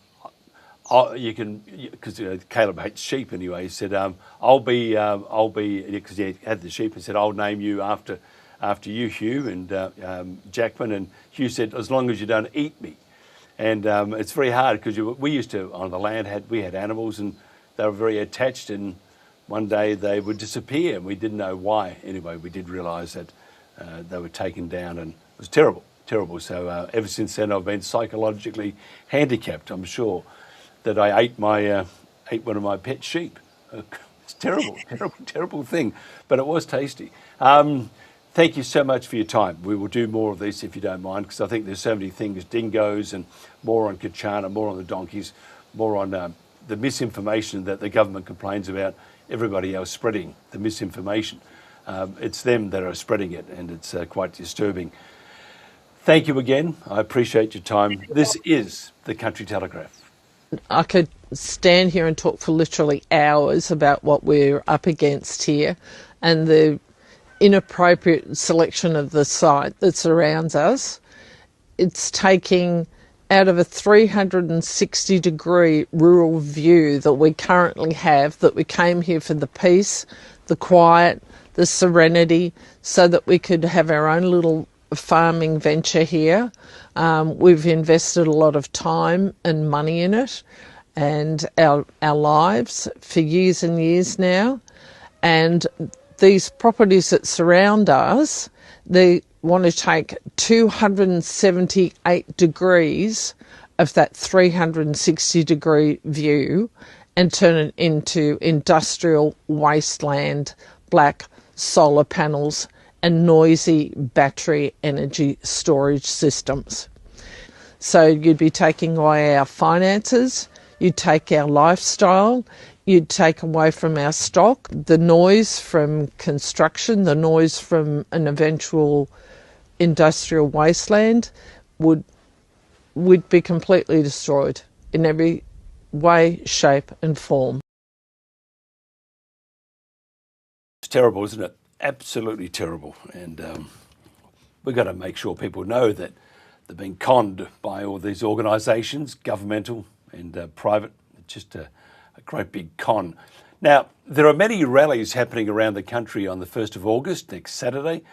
can," because Caleb hates sheep anyway. He said, "I'll be," because he had the sheep, and said, "I'll name you after you, Hugh," and Jackman, and Hugh said, "As long as you don't eat me." And it's very hard, because we used to, on the land, we had animals, and they were very attached, and one day they would disappear, and we didn't know why. Anyway, we did realise that they were taken down, and it was terrible. So ever since then, I've been psychologically handicapped, I'm sure, that I ate one of my pet sheep. It's terrible, terrible thing, but it was tasty. Thank you so much for your time. We will do more of this if you don't mind, because I think there's so many things, dingoes, and more on Kachana, more on the donkeys, more on the misinformation that the government complains about, everybody else spreading the misinformation. It's them that are spreading it, and it's quite disturbing. Thank you again. I appreciate your time. This is the Country Telegraph. I could stand here and talk for literally hours about what we're up against here, and the inappropriate selection of the site that surrounds us. It's taking out of a 360-degree rural view that we currently have, that we came here for the peace, the quiet, the serenity, so that we could have our own little farming venture here. We've invested a lot of time and money in it, and our lives for years and years now. And these properties that surround us, they want to take 278 degrees of that 360-degree view and turn it into industrial wasteland, black solar panels and noisy battery energy storage systems. So you'd be taking away our finances, you'd take our lifestyle, you'd take away from our stock, the noise from construction, the noise from an eventual industrial wasteland would be completely destroyed in every way, shape and form. It's terrible, isn't it? Absolutely terrible. And we've got to make sure people know that they're being conned by all these organisations, governmental and private. It's just a great big con. Now, there are many rallies happening around the country on the 1st of August, next Saturday.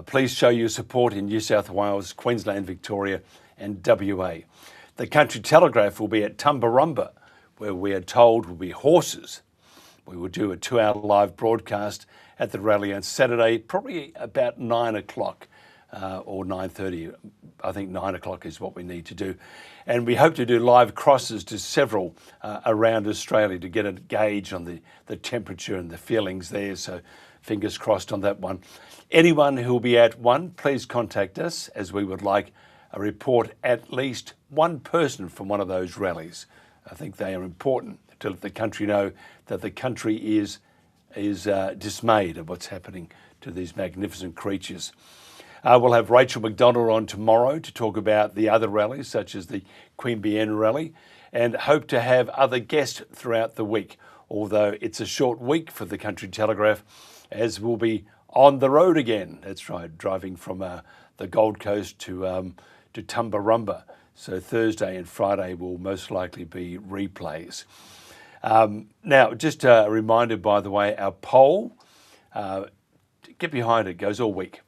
Please show your support in New South Wales, Queensland, Victoria and WA. The Country Telegraph will be at Tumbarumba, where we are told will be horses. We will do a 2-hour live broadcast at the rally on Saturday, probably about 9 o'clock or 9:30. I think 9 o'clock is what we need to do. And we hope to do live crosses to several around Australia to get a gauge on the temperature and the feelings there. So fingers crossed on that one. Anyone who will be at one, please contact us, as we would like a report at least one person from one of those rallies. I think they are important to let the country know that the country is dismayed at what's happening to these magnificent creatures. We'll have Rachel McDonald on tomorrow to talk about the other rallies, such as the Queanbeyan rally, and hope to have other guests throughout the week, although it's a short week for the Country Telegraph, as we'll be on the road again. That's right, driving from the Gold Coast to Tumbarumba. So Thursday and Friday will most likely be replays. Now, just a reminder, by the way, our poll, get behind it, goes all week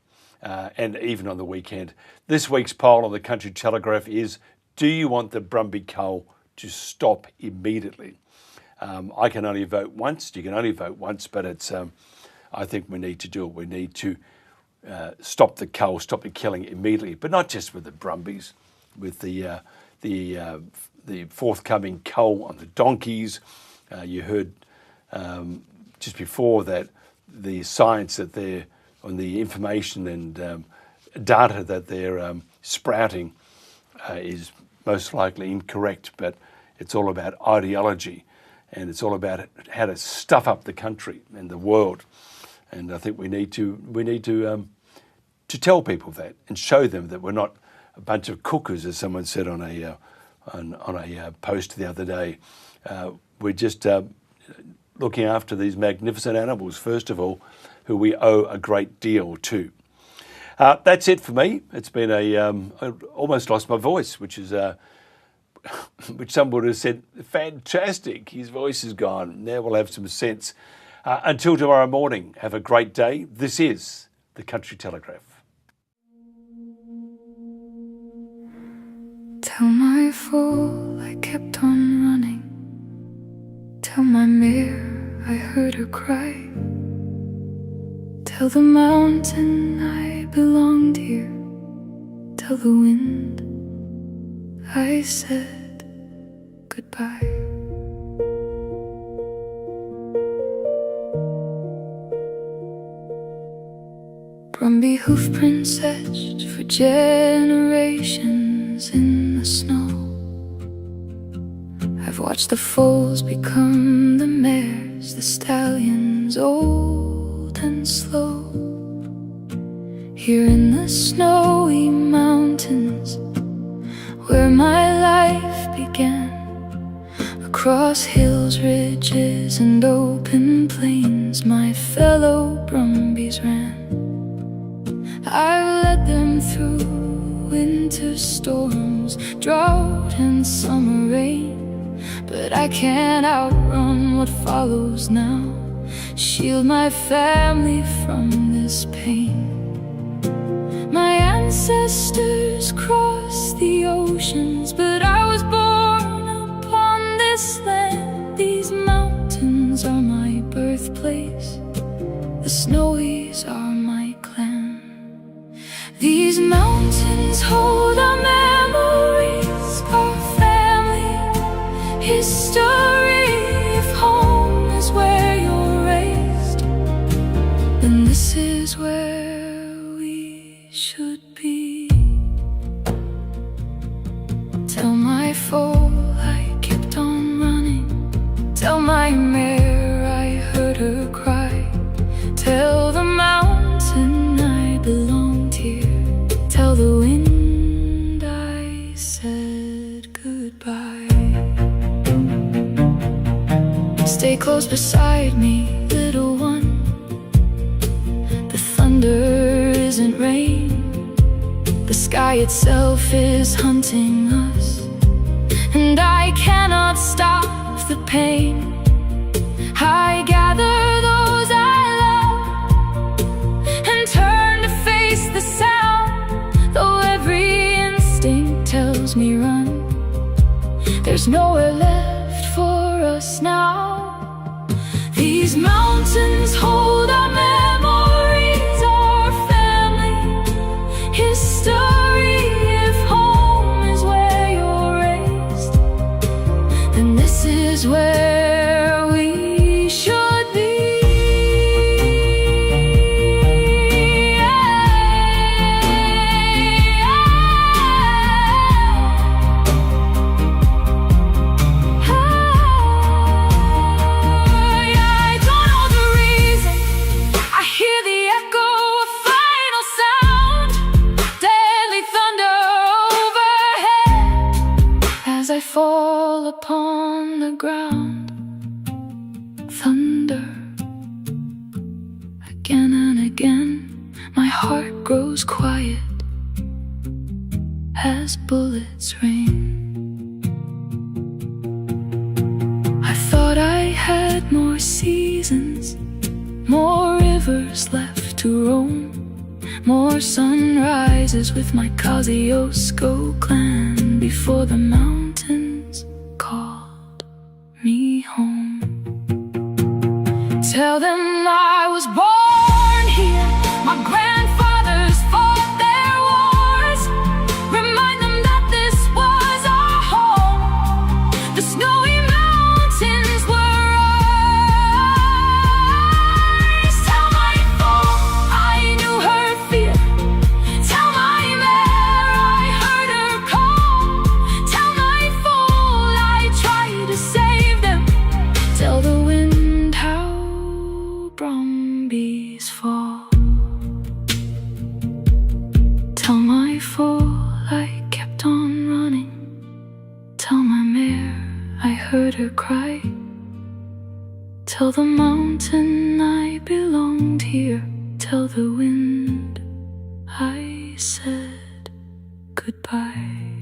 and even on the weekend. This week's poll on the Country Telegraph is, do you want the Brumby cull to stop immediately? I can only vote once. You can only vote once, but it's. I think we need to do it. We need to stop the cull, stop the killing immediately, but not just with the Brumbies, with the forthcoming cull on the donkeys. You heard just before that the science that they're on, the information and data that they're sprouting is most likely incorrect, but it's all about ideology, and it's all about how to stuff up the country and the world. And I think we need to tell people that and show them that we're not a bunch of cookers, as someone said on a post the other day. We're just looking after these magnificent animals, first of all, who we owe a great deal to. That's it for me. It's been I almost lost my voice, which is which some would have said, fantastic, his voice is gone. Now we'll have some sense. Until tomorrow morning, have a great day. This is the Country Telegraph. Tell my fool I kept on running. Tell my mirror I heard her cry. Tell the mountain I belonged here. Tell the wind I said goodbye. Brumby hoofprints etched for generations in the snow. I've watched the foals become the mares, the stallions old and slow. Here in the snowy mountains, where my life began, across hills, ridges and open plains, my fellow Brumbies ran. I've led them through winter storms, drought and summer rain, but I can't outrun what follows now. Shield my family from this pain. My ancestors crossed the oceans, but I was born upon this land. These mountains are my birthplace, the Snowies are my clan. These mountains hold our memories, our family history. If home is where you're raised, then this is where we should be. Tell my foal I kept on running. Tell my mare I heard her cry. Tell the mountain I belonged here. Tell the wind I said goodbye. Stay close beside me, little one. The thunder isn't rain. The sky itself is hunting us, and I cannot stop the pain. I gather those I love and turn to face the sound. Though every instinct tells me run, there's nowhere left for us now. These mountains hold our memories, our family history. If home is where you're raised, then this is where we should be. I fall upon the ground, thunder. Again and again, my heart grows quiet as bullets rain. I thought I had more seasons, more rivers left to roam, more sunrises with my Kosciuszko clan before the mountains called me home. Tell them I was born here, my grandfathers fought their wars. Remind them that this was our home. The snowy mountains were ours. Tell my fool I knew her fear. Tell my mare I heard her call. Tell my fool I tried to save them. Tell the wind how Brumbies fall. Tell my fool I kept on running. Tell my mare I heard her cry. Tell the mountain I belonged here. Tell the wind I said goodbye.